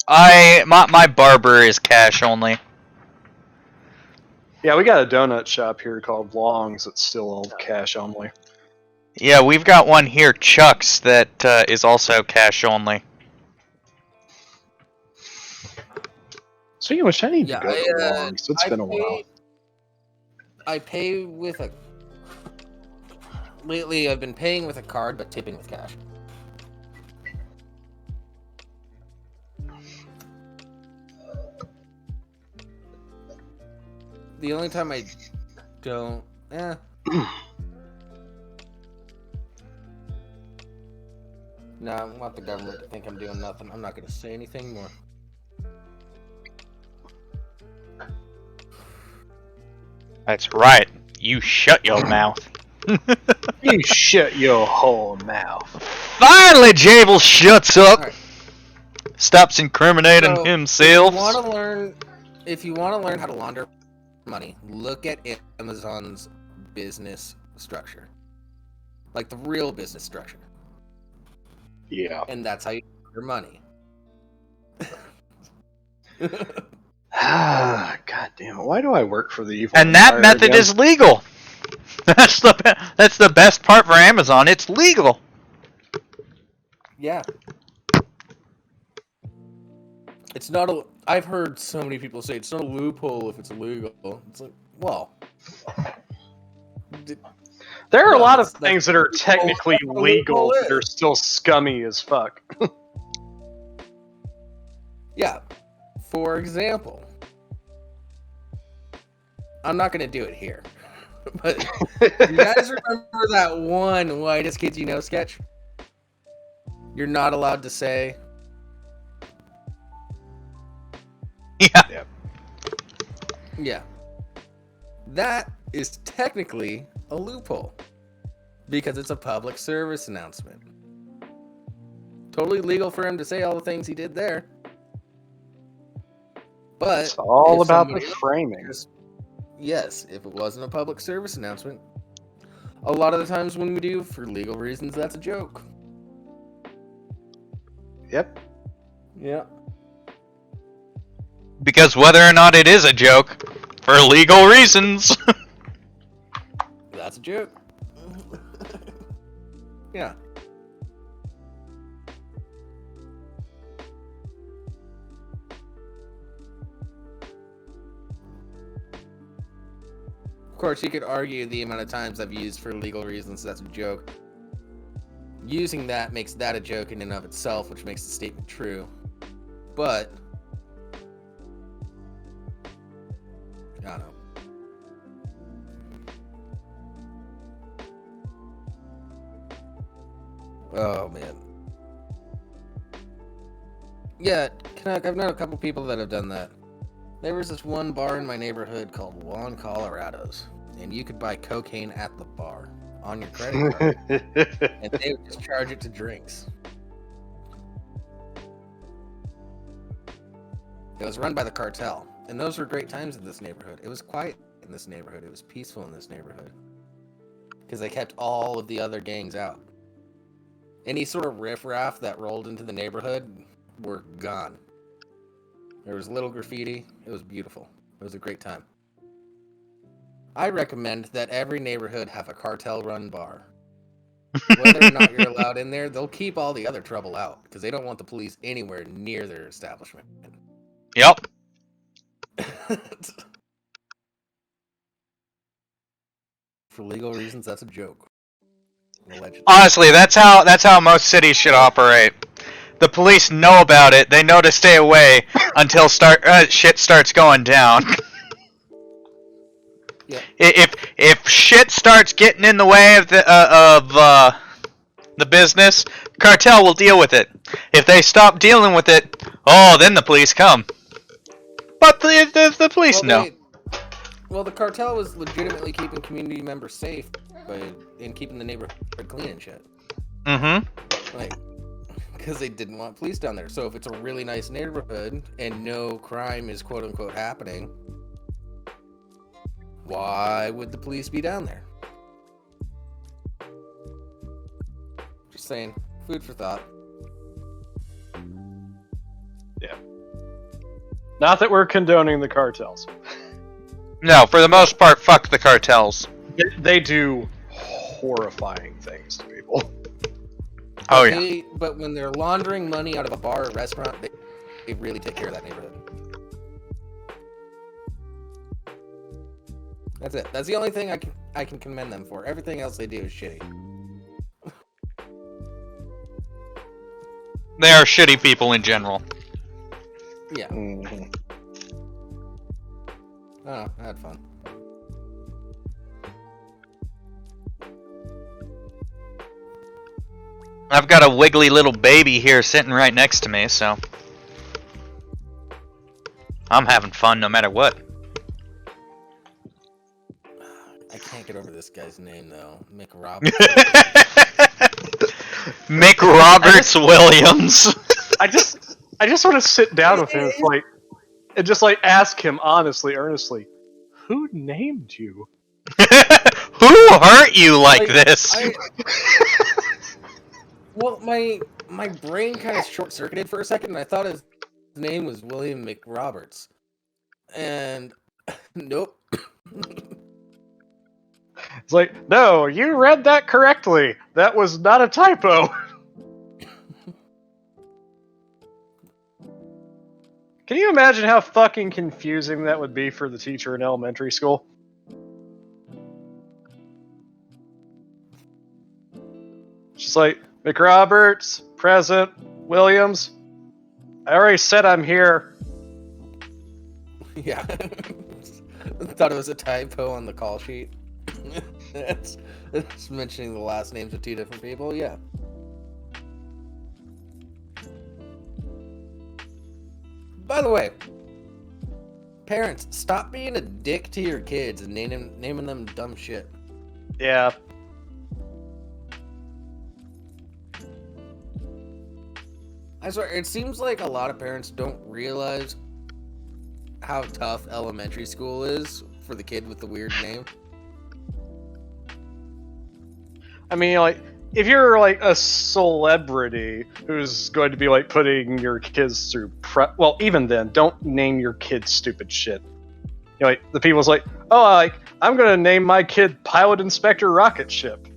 My barber is cash only. Yeah, we got a donut shop here called Long's that's still all cash only. Yeah, we've got one here, Chuck's, that is also cash only. Speaking of which, I need Yeah, to go to Long's. It's been a while. I pay with a... Lately, I've been paying with a card, but tipping with cash. The only time I don't... No, I want the government to think I'm doing nothing. I'm not going to say anything more. That's right. You shut your mouth. You shut your whole mouth. Finally, Javel shuts up. Right. Stops incriminating So, himself. If you want to learn how to launder money, look at Amazon's business structure. Like the real business structure. Yeah. And that's how you earn your money. God damn it. Why do I work for the evil And that empire method again? is legal. That's the best part for Amazon. It's legal. Yeah. It's not a... I've heard so many people say it's not a loophole if it's illegal. It's like, well... There are a No, lot of that's things that are technically what a legal loophole that are is. still scummy as fuck. Yeah. For example... I'm not going to do it here. But you guys remember that one Whitest Kids You Know sketch? You're not allowed to say... Yeah. Yeah. That is technically a loophole. Because it's a public service announcement. Totally legal for him to say all the things he did there. But It's all if about the somebody framing. else- Yes, if it wasn't a public service announcement, a lot of the times when we do, for legal reasons, that's a joke. Yep. Yeah. Because whether or not it is a joke, for legal reasons. That's a joke. Yeah. Of course, you could argue the amount of times I've used for legal reasons, that's a joke. Using that makes that a joke in and of itself, which makes the statement true. But... I don't know. Oh, man. Yeah, I've known a couple people that have done that. There was this one bar in my neighborhood called Juan Colorado's, and you could buy cocaine at the bar on your credit card, and they would just charge it to drinks. It was run by the cartel, and those were great times in this neighborhood. It was quiet in this neighborhood. It was peaceful in this neighborhood because they kept all of the other gangs out. Any sort of riffraff that rolled into the neighborhood were gone. There was little graffiti. It was beautiful. It was a great time. I recommend that every neighborhood have a cartel-run bar. Whether or not you're allowed in there, they'll keep all the other trouble out because they don't want the police anywhere near their establishment. Yep. For legal reasons, that's a joke. Allegedly. Honestly, that's how most cities should operate. The police know about it. They know to stay away until shit starts going down. Yeah. If shit starts getting in the way of the business, cartel will deal with it. If they stop dealing with it, oh, then the police come. But the police know. Well, the cartel was legitimately keeping community members safe and keeping the neighborhood clean and shit. Mm-hmm. Like, because they didn't want police down there. So if it's a really nice neighborhood and no crime is quote unquote happening, why would the police be down there? Just saying, food for thought. Yeah. Not that we're condoning the cartels. No, for the most part, fuck the cartels. They do horrifying things to people. Oh, yeah. But when they're laundering money out of a bar or restaurant, they really take care of that neighborhood. That's it. That's the only thing I can commend them for. Everything else they do is shitty. They are shitty people in general. Yeah. Mm-hmm. Oh, I had fun. I've got a wiggly little baby here sitting right next to me, so I'm having fun no matter what. I can't get over this guy's name though, Mick Roberts. Mick Roberts Williams. I just want to sit down with him and just ask him honestly, earnestly, who named you? Who hurt you like this? Well, my brain kind of short-circuited for a second, and I thought his name was William McRoberts. And nope. It's like, no, you read that correctly. That was not a typo. Can you imagine how fucking confusing that would be for the teacher in elementary school? She's like, McRoberts, present, Williams. I already said I'm here. Yeah. Thought it was a typo on the call sheet. it's mentioning the last names of two different people, yeah. By the way, parents, stop being a dick to your kids and naming them dumb shit. Yeah. I swear, it seems like a lot of parents don't realize how tough elementary school is for the kid with the weird name. I mean, like, if you're like a celebrity who's going to be like putting your kids through well, even then, don't name your kid stupid shit. You know, like the people's like, oh, like I'm gonna name my kid Pilot Inspector Rocket Ship.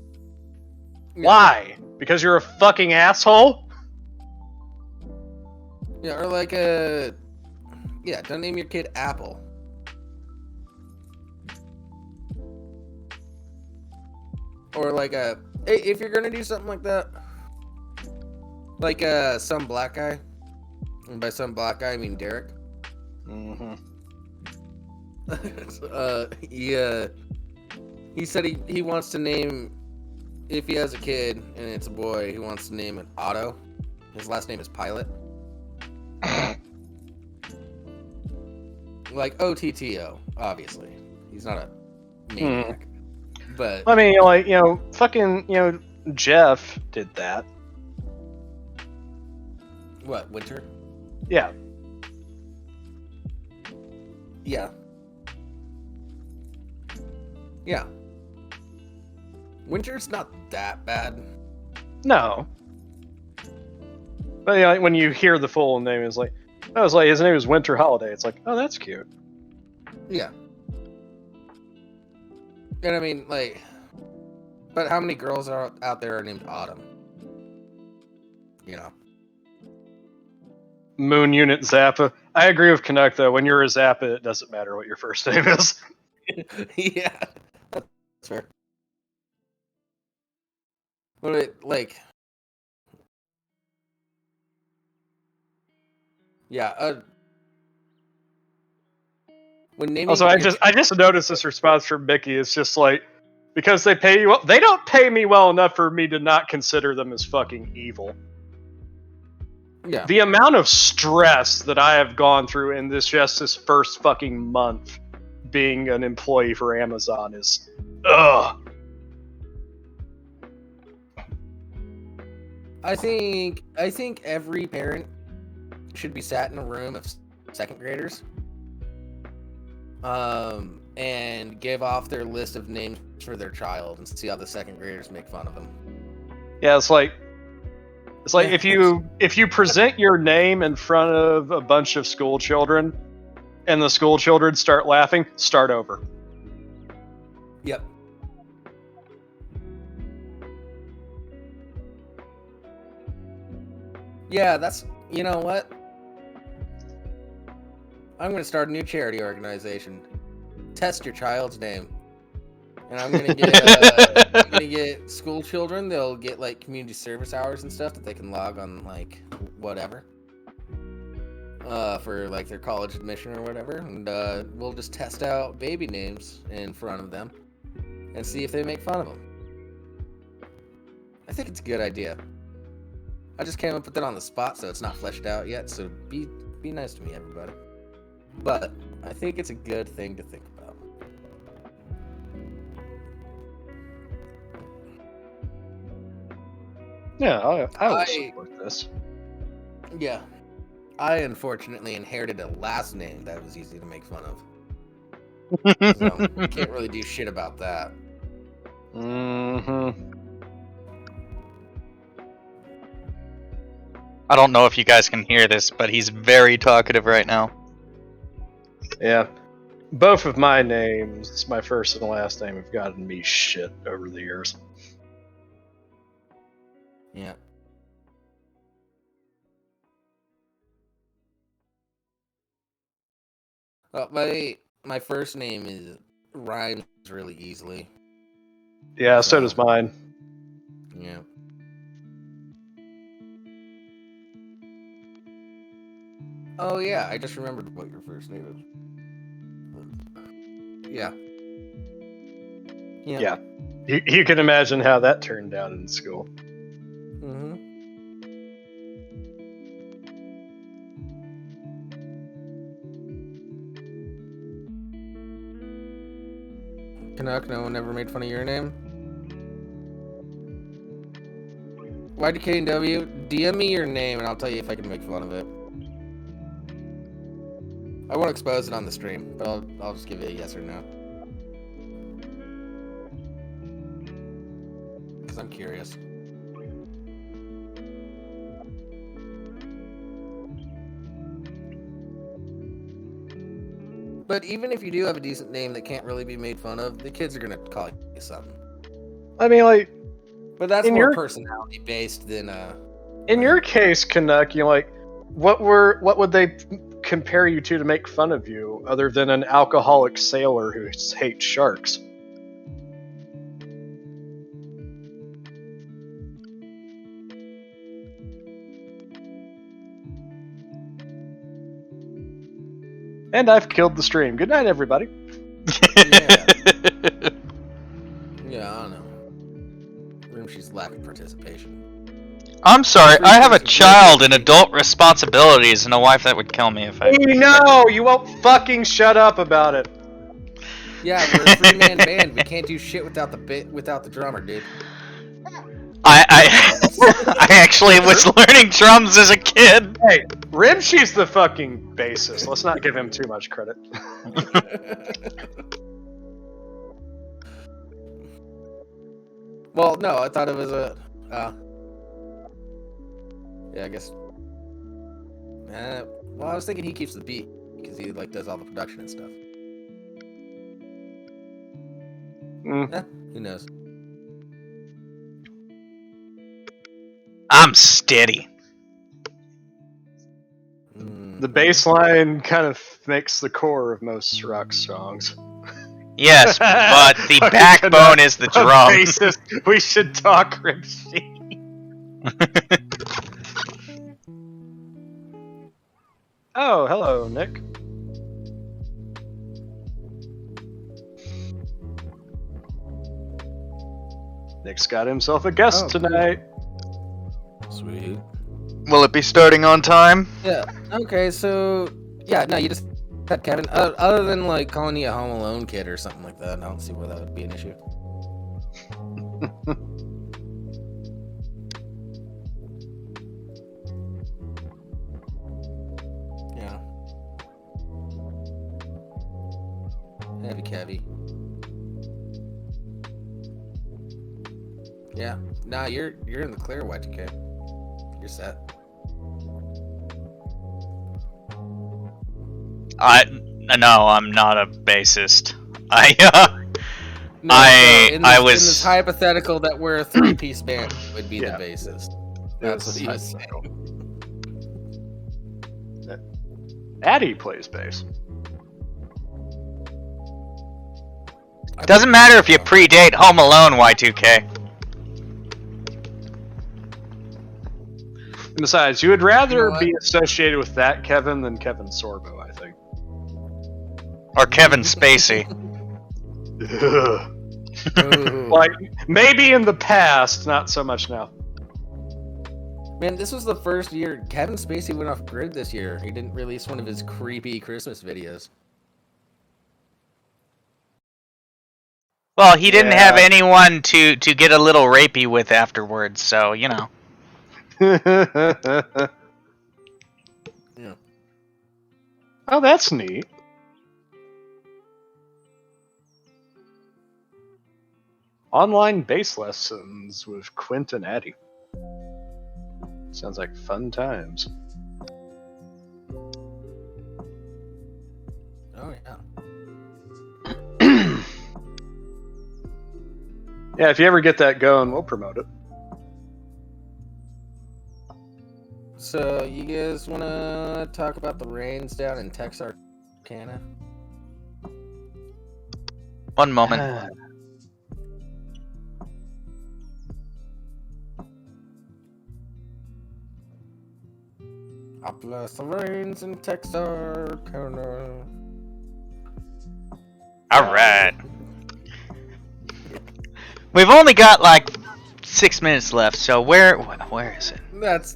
Yeah. Why? Because you're a fucking asshole? Yeah, or like don't name your kid Apple. Or like hey, if you're gonna do something like that, like some black guy, and by some black guy I mean Derek. Mm-hmm. He said he wants to name, if he has a kid and it's a boy, he wants to name it Otto. His last name is Pilot. Like OTTO, obviously. He's not a maniac. But I mean, like, you know, fucking, you know, Jeff did that. What, Winter? Yeah. Yeah. Yeah. Winter's not that bad. No. But you know, like, when you hear the full name, it's like, oh, it's like his name is Winter Holiday. It's like, oh, that's cute. Yeah. And I mean, like, but how many girls are out there are named Autumn? You know. Moon Unit Zappa. I agree with Canuck though. When you're a Zappa, it doesn't matter what your first name is. Yeah, that's fair. But yeah. When naming also, I just noticed this response from Mickey. It's just like, because they pay you well. They don't pay me well enough for me to not consider them as fucking evil. Yeah. The amount of stress that I have gone through in this first fucking month being an employee for Amazon is, ugh. I think every parent should be sat in a room of second graders, and give off their list of names for their child and see how the second graders make fun of them. Yeah, it's like if you present your name in front of a bunch of school children, and the school children start laughing, start over. Yep. Yeah, that's, you know what? I'm going to start a new charity organization. Test your child's name. And I'm going to get school children. They'll get like community service hours and stuff that they can log on like whatever. For like their college admission or whatever. And we'll just test out baby names in front of them and see if they make fun of them. I think it's a good idea. I just came up with it on the spot, so it's not fleshed out yet. So be nice to me, everybody. But I think it's a good thing to think about. Yeah, I will support this. Yeah. I unfortunately inherited a last name that was easy to make fun of. So I can't really do shit about that. Mm-hmm. I don't know if you guys can hear this, but he's very talkative right now. Yeah. Both of my names, my first and last name, have gotten me shit over the years. Yeah. Well, my first name rhymes really easily. Yeah, so does mine. Yeah. Oh yeah, I just remembered what your first name is. Yeah. Yeah. You can imagine how that turned out in school. Mm-hmm. Canuck, no one ever made fun of your name? YDKW, DM me your name and I'll tell you if I can make fun of it. I won't expose it on the stream, but I'll just give you a yes or no. Because I'm curious. But even if you do have a decent name that can't really be made fun of, the kids are gonna call you something. I mean, like, but that's more personality based than in your case, Canuck, you know, like, what would they compare you to make fun of you, other than an alcoholic sailor who hates sharks? And I've killed the stream. Good night, everybody. Yeah. Yeah, I don't know. Rimshee's lack of participation. I'm sorry, I have a child and adult responsibilities and a wife that would kill me if I... No, you won't fucking shut up about it. Yeah, we're a three-man band. We can't do shit without the drummer, dude. I actually was learning drums as a kid. Hey, Rimshee's the fucking bassist. Let's not give him too much credit. Well, no, I thought it was a... yeah, I guess... well, I was thinking he keeps the beat, because he, like, does all the production and stuff. Who knows? I'm steady. The bass line kind of makes the core of most rock songs. Yes, but the backbone is the drum. Bassist. We should talk Rimshee. Oh, hello, Nick. Nick's got himself a guest tonight. Sweet. Will it be starting on time? Yeah. Okay. So yeah, no, you just had Kevin. Other than like calling you a Home Alone kid or something like that, I don't see where that would be an issue. Yeah. Heavy Kevy. Yeah. Nah, you're in the clear, Y2K. You're set. No, I'm not a bassist. No, in this hypothetical that we're a three-piece band would be the bassist. That's what he was saying. Addy plays bass. Doesn't matter if you predate Home Alone, Y2K. And besides, you would rather be associated with that Kevin than Kevin Sorbo, I think. Or Kevin Spacey. Like, maybe in the past, not so much now. Man, this was the first year Kevin Spacey went off grid this year. He didn't release one of his creepy Christmas videos. Well, he didn't have anyone to get a little rapey with afterwards, so, you know. Yeah. Oh, that's neat. Online bass lessons with Quint and Addy. Sounds like fun times. Oh, yeah. Yeah, if you ever get that going, we'll promote it. So, you guys want to talk about the rains down in Texarkana? One moment. I bless the rains in Texarkana. Alright. We've only got like 6 minutes left, so where is it?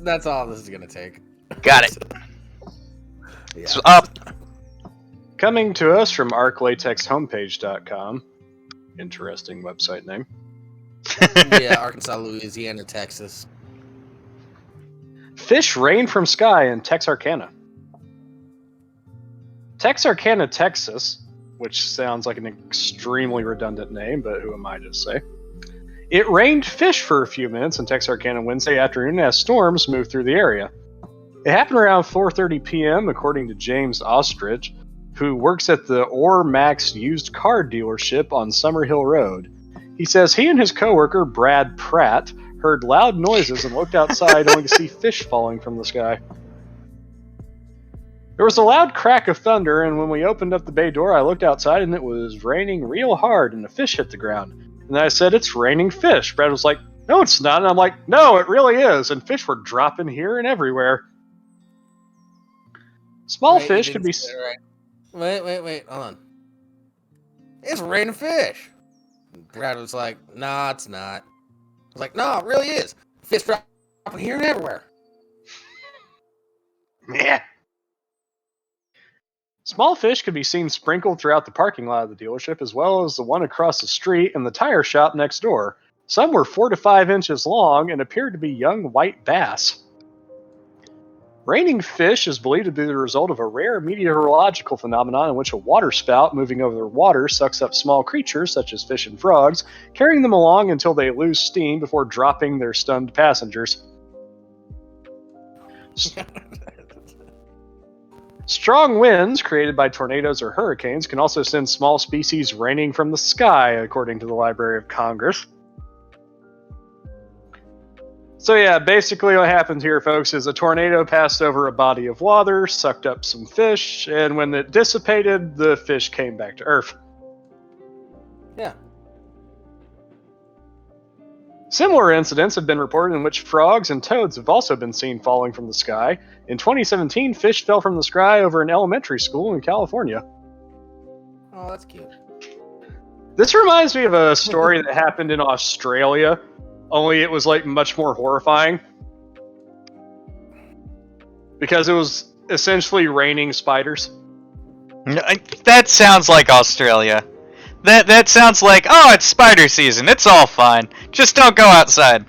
That's all this is gonna take. Got it. Yeah. It's up. Coming to us from arclatexhomepage.com. Interesting website name. Yeah, Arkansas, Louisiana, Texas. Fish rain from sky in Texarkana. Texarkana, Texas, which sounds like an extremely redundant name, but who am I to say? It rained fish for a few minutes in Texarkana Wednesday afternoon as storms moved through the area. It happened around 4:30 p.m., according to James Ostrich, who works at the Ore Max used car dealership on Summerhill Road. He says he and his coworker, Brad Pratt, heard loud noises and looked outside only to see fish falling from the sky. There was a loud crack of thunder, and when we opened up the bay door, I looked outside and it was raining real hard and a fish hit the ground. And I said, "It's raining fish." Brad was like, "No, it's not." And I'm like, "No, it really is." And fish were dropping here and everywhere. Small fish could be... Wait, hold on. It's raining fish. Brad was like, "Nah, it's not." I was like, "No, it really is. Fish dropping here and everywhere." Yeah. Small fish could be seen sprinkled throughout the parking lot of the dealership, as well as the one across the street and the tire shop next door. Some were 4 to 5 inches long and appeared to be young white bass. Raining fish is believed to be the result of a rare meteorological phenomenon in which a water spout moving over the water sucks up small creatures, such as fish and frogs, carrying them along until they lose steam before dropping their stunned passengers. Strong winds created by tornadoes or hurricanes can also send small species raining from the sky, according to the Library of Congress. So yeah, basically what happened here, folks, is a tornado passed over a body of water, sucked up some fish, and when it dissipated, the fish came back to Earth. Yeah. Similar incidents have been reported in which frogs and toads have also been seen falling from the sky. In 2017, fish fell from the sky over an elementary school in California. Oh, that's cute. This reminds me of a story that happened in Australia, only it was like much more horrifying. because it was essentially raining spiders. That sounds like Australia. That sounds like, oh, it's spider season. It's all fine. Just don't go outside.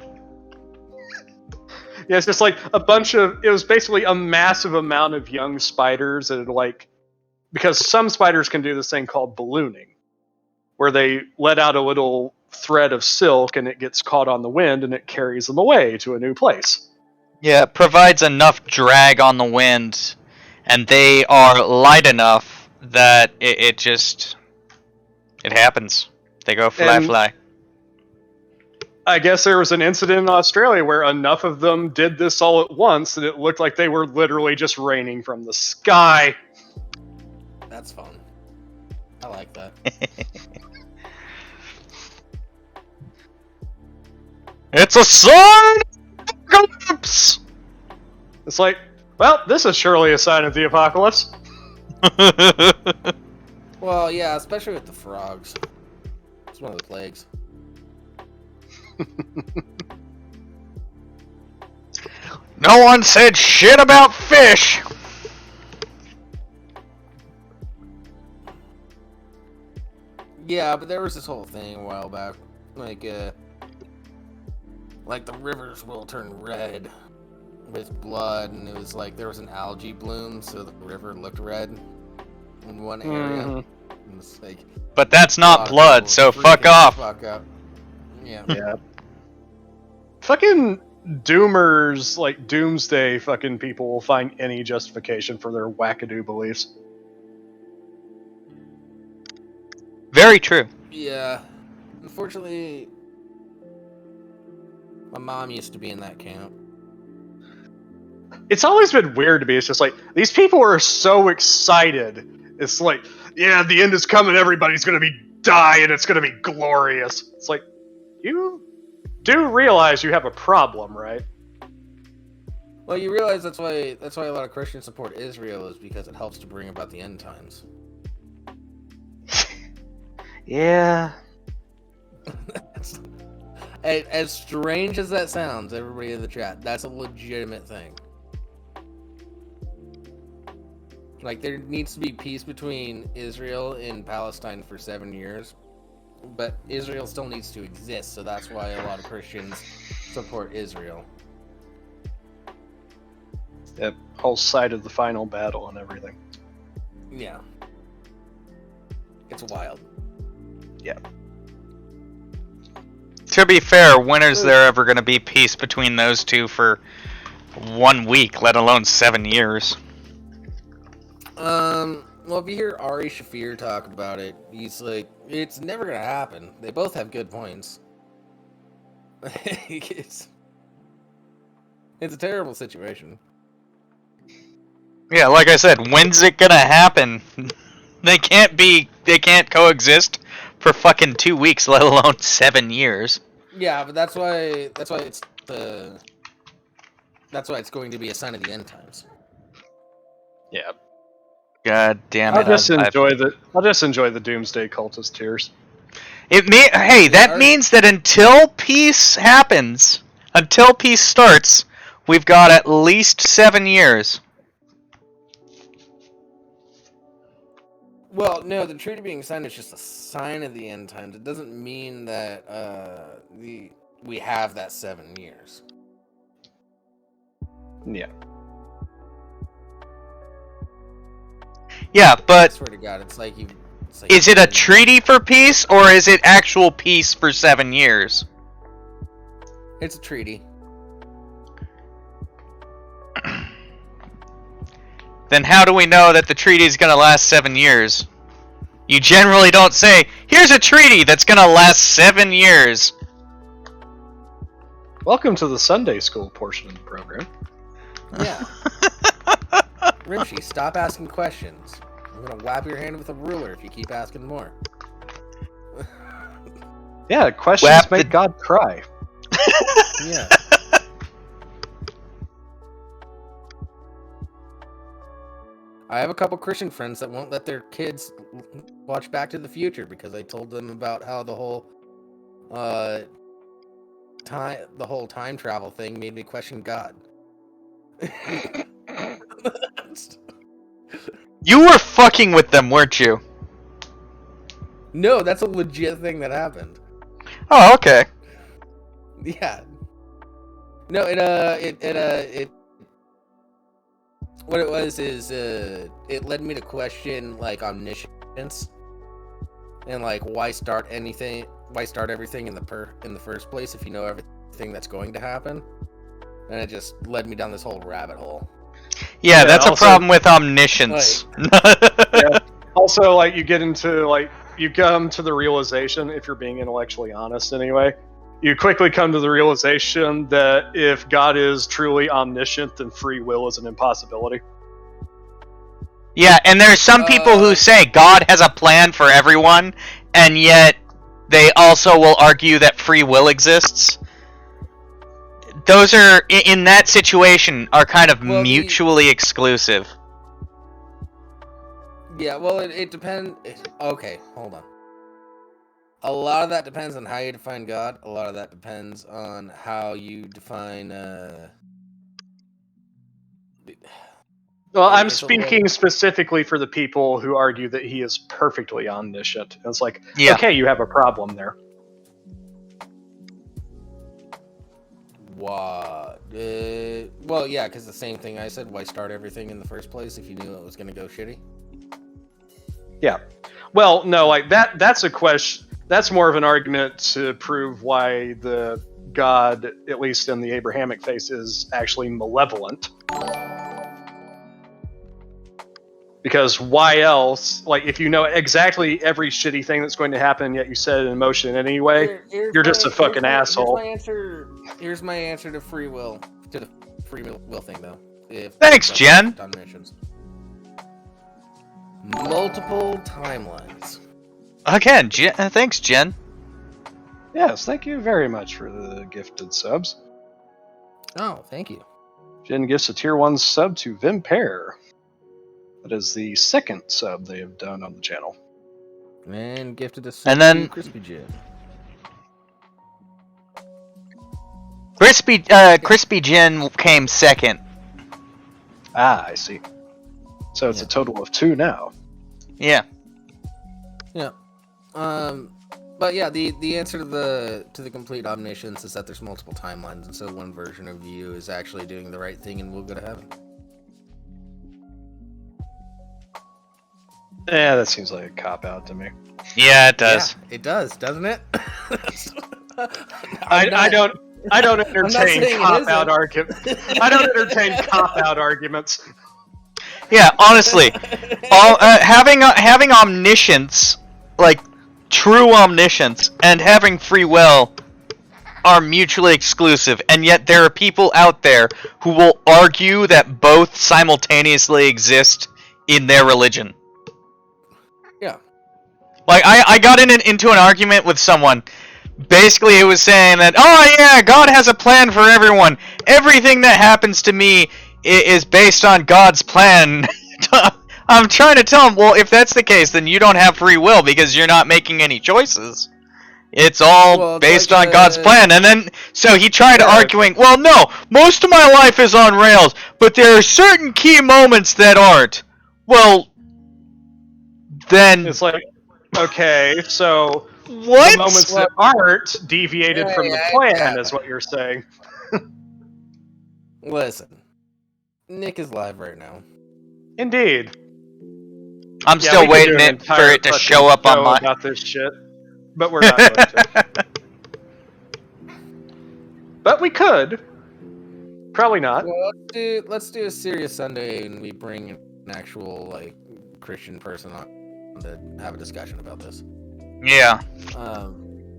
Yeah, it's just like it was basically a massive amount of young spiders that because some spiders can do this thing called ballooning, where they let out a little thread of silk and it gets caught on the wind and it carries them away to a new place. Yeah, it provides enough drag on the wind, and they are light enough that it happens. They go fly. I guess there was an incident in Australia where enough of them did this all at once that it looked like they were literally just raining from the sky. That's fun. I like that. It's a sign of apocalypse! It's like, well, this is surely a sign of the apocalypse. Well, yeah, especially with the frogs. It's one of the plagues. No one said shit about fish! Yeah, but there was this whole thing a while back. Like the rivers will turn red with blood, and it was like there was an algae bloom, so the river looked red in one area. Mm-hmm. And it's like, but that's not blood, so fuck off. Fuck up. Yeah. Yeah. Fucking doomers, like doomsday fucking people will find any justification for their wackadoo beliefs. Very true. Yeah. Unfortunately, my mom used to be in that camp. It's always been weird to me. It's just like, these people are so excited. It's like, yeah, the end is coming, everybody's gonna die, and it's gonna be glorious. It's like, you do realize you have a problem, right? Well, you realize that's why a lot of Christians support Israel, is because it helps to bring about the end times. Yeah. As strange as that sounds, everybody in the chat, that's a legitimate thing. Like, there needs to be peace between Israel and Palestine for 7 years, but Israel still needs to exist, so that's why a lot of Christians support Israel. Yep, whole side of the final battle and everything. Yeah. It's wild. Yeah. To be fair, when is there ever going to be peace between those two for 1 week, let alone 7 years? Well, if you hear Ari Shafir talk about it, he's like, it's never gonna happen. They both have good points. it's a terrible situation. Yeah, like I said, when's it gonna happen? They can't coexist for fucking 2 weeks, let alone 7 years. Yeah, but that's why it's going to be a sign of the end times. Yeah. God damn it! I'll just enjoy the doomsday cultist tears. That means that until peace happens, until peace starts, we've got at least 7 years. Well, no, the treaty being signed is just a sign of the end times. It doesn't mean that we have that 7 years. Yeah. Yeah, but I swear to God, it's like is it a treaty for peace, or is it actual peace for 7 years? It's a treaty. Then how do we know that the treaty is going to last 7 years? You generally don't say, here's a treaty that's going to last 7 years. Welcome to the Sunday school portion of the program. Yeah. Rimshee, stop asking questions. I'm gonna whap your hand with a ruler if you keep asking more. Yeah, questions make God cry. Yeah. I have a couple Christian friends that won't let their kids watch Back to the Future because I told them about how the whole time travel thing made me question God. announced. You were fucking with them, weren't you? No, that's a legit thing that happened. Oh, okay. Yeah. No, what it was is, it led me to question, like, omniscience. And, like, why start everything in the first place if you know everything that's going to happen? And it just led me down this whole rabbit hole. Yeah, that's also, a problem with omniscience. Yeah. Also, like, you come to the realization, if you're being intellectually honest anyway, you quickly come to the realization that if God is truly omniscient, then free will is an impossibility. Yeah, and there's some people who say God has a plan for everyone, and yet they also will argue that free will exists. Those are, in that situation, are kind of mutually exclusive. Yeah, well, it depends. Okay, hold on. A lot of that depends on how you define God. A lot of that depends on how you define. Well, I'm speaking specifically for the people who argue that he is perfectly omniscient. And it's like, okay, you have a problem there. What? Well, yeah, because the same thing I said. Why start everything in the first place if you knew it was going to go shitty? Yeah. Well, no, like that's a question. That's more of an argument to prove why the God, at least in the Abrahamic faith, is actually malevolent. Because why else? Like, if you know exactly every shitty thing that's going to happen, yet you set it in motion anyway, you're just a fucking asshole. Here's my answer to free will. To the free will thing, though. Thanks, Jen. Multiple timelines. Again, thanks, Jen. Yes, thank you very much for the gifted subs. Oh, thank you. Jen gifts a tier 1 sub to Vimpair. That is the second sub they have done on the channel. And gifted a sub and then to Crispy Jen. Crispy Jen came second. Ah, I see. So it's a total of 2 now. Yeah. Yeah. But yeah, the answer to the complete omniscience is that there's multiple timelines, and so one version of you is actually doing the right thing and will go to heaven. Yeah, that seems like a cop-out to me. Yeah, it does. Yeah, it does, doesn't it? I don't entertain cop-out arguments. I don't entertain cop-out arguments. Yeah, honestly, having omniscience, like true omniscience, and having free will are mutually exclusive, and yet there are people out there who will argue that both simultaneously exist in their religion. Yeah. Like, I got into an argument with someone. Basically, it was saying that, oh yeah, God has a plan for everyone. Everything that happens to me is based on God's plan. I'm trying to tell him, well, if that's the case, then you don't have free will because you're not making any choices. It's all based on God's plan. And then, so he tried arguing, well, no, most of my life is on rails, but there are certain key moments that aren't. Well, then... It's like, okay, so... What? The moments that aren't deviated from the plan is what you're saying. Listen. Nick is live right now. Indeed. I'm still waiting for it to show up on my... about this shit, but we're not going to. But we could. Probably not. Well, let's do a serious Sunday and we bring an actual, like, Christian person on to have a discussion about this. Yeah.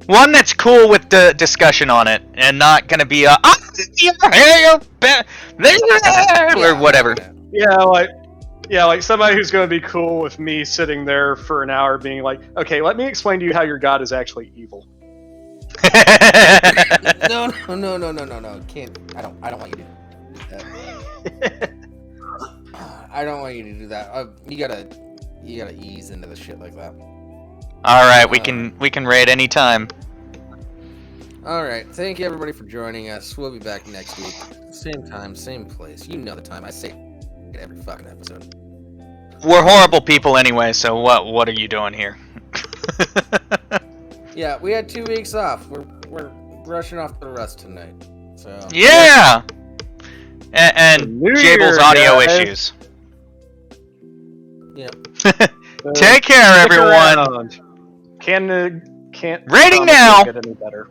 One that's cool with the discussion on it, and not gonna be or whatever. Yeah, like somebody who's gonna be cool with me sitting there for an hour being like, okay, let me explain to you how your God is actually evil. No. Can't. I don't want you to do that. I don't want you to do that. You gotta ease into the shit like that. Alright, we can raid anytime. Alright, thank you everybody for joining us. We'll be back next week. Same time, same place. You know the time. I say every fucking episode. We're horrible people anyway, so what are you doing here? Yeah, we had 2 weeks off. We're brushing off the rust tonight. So Yeah! And New Jable's Year, audio guys. issues. yeah. Take care, Stick everyone! around. Can't Rating promise now. it'll get any better.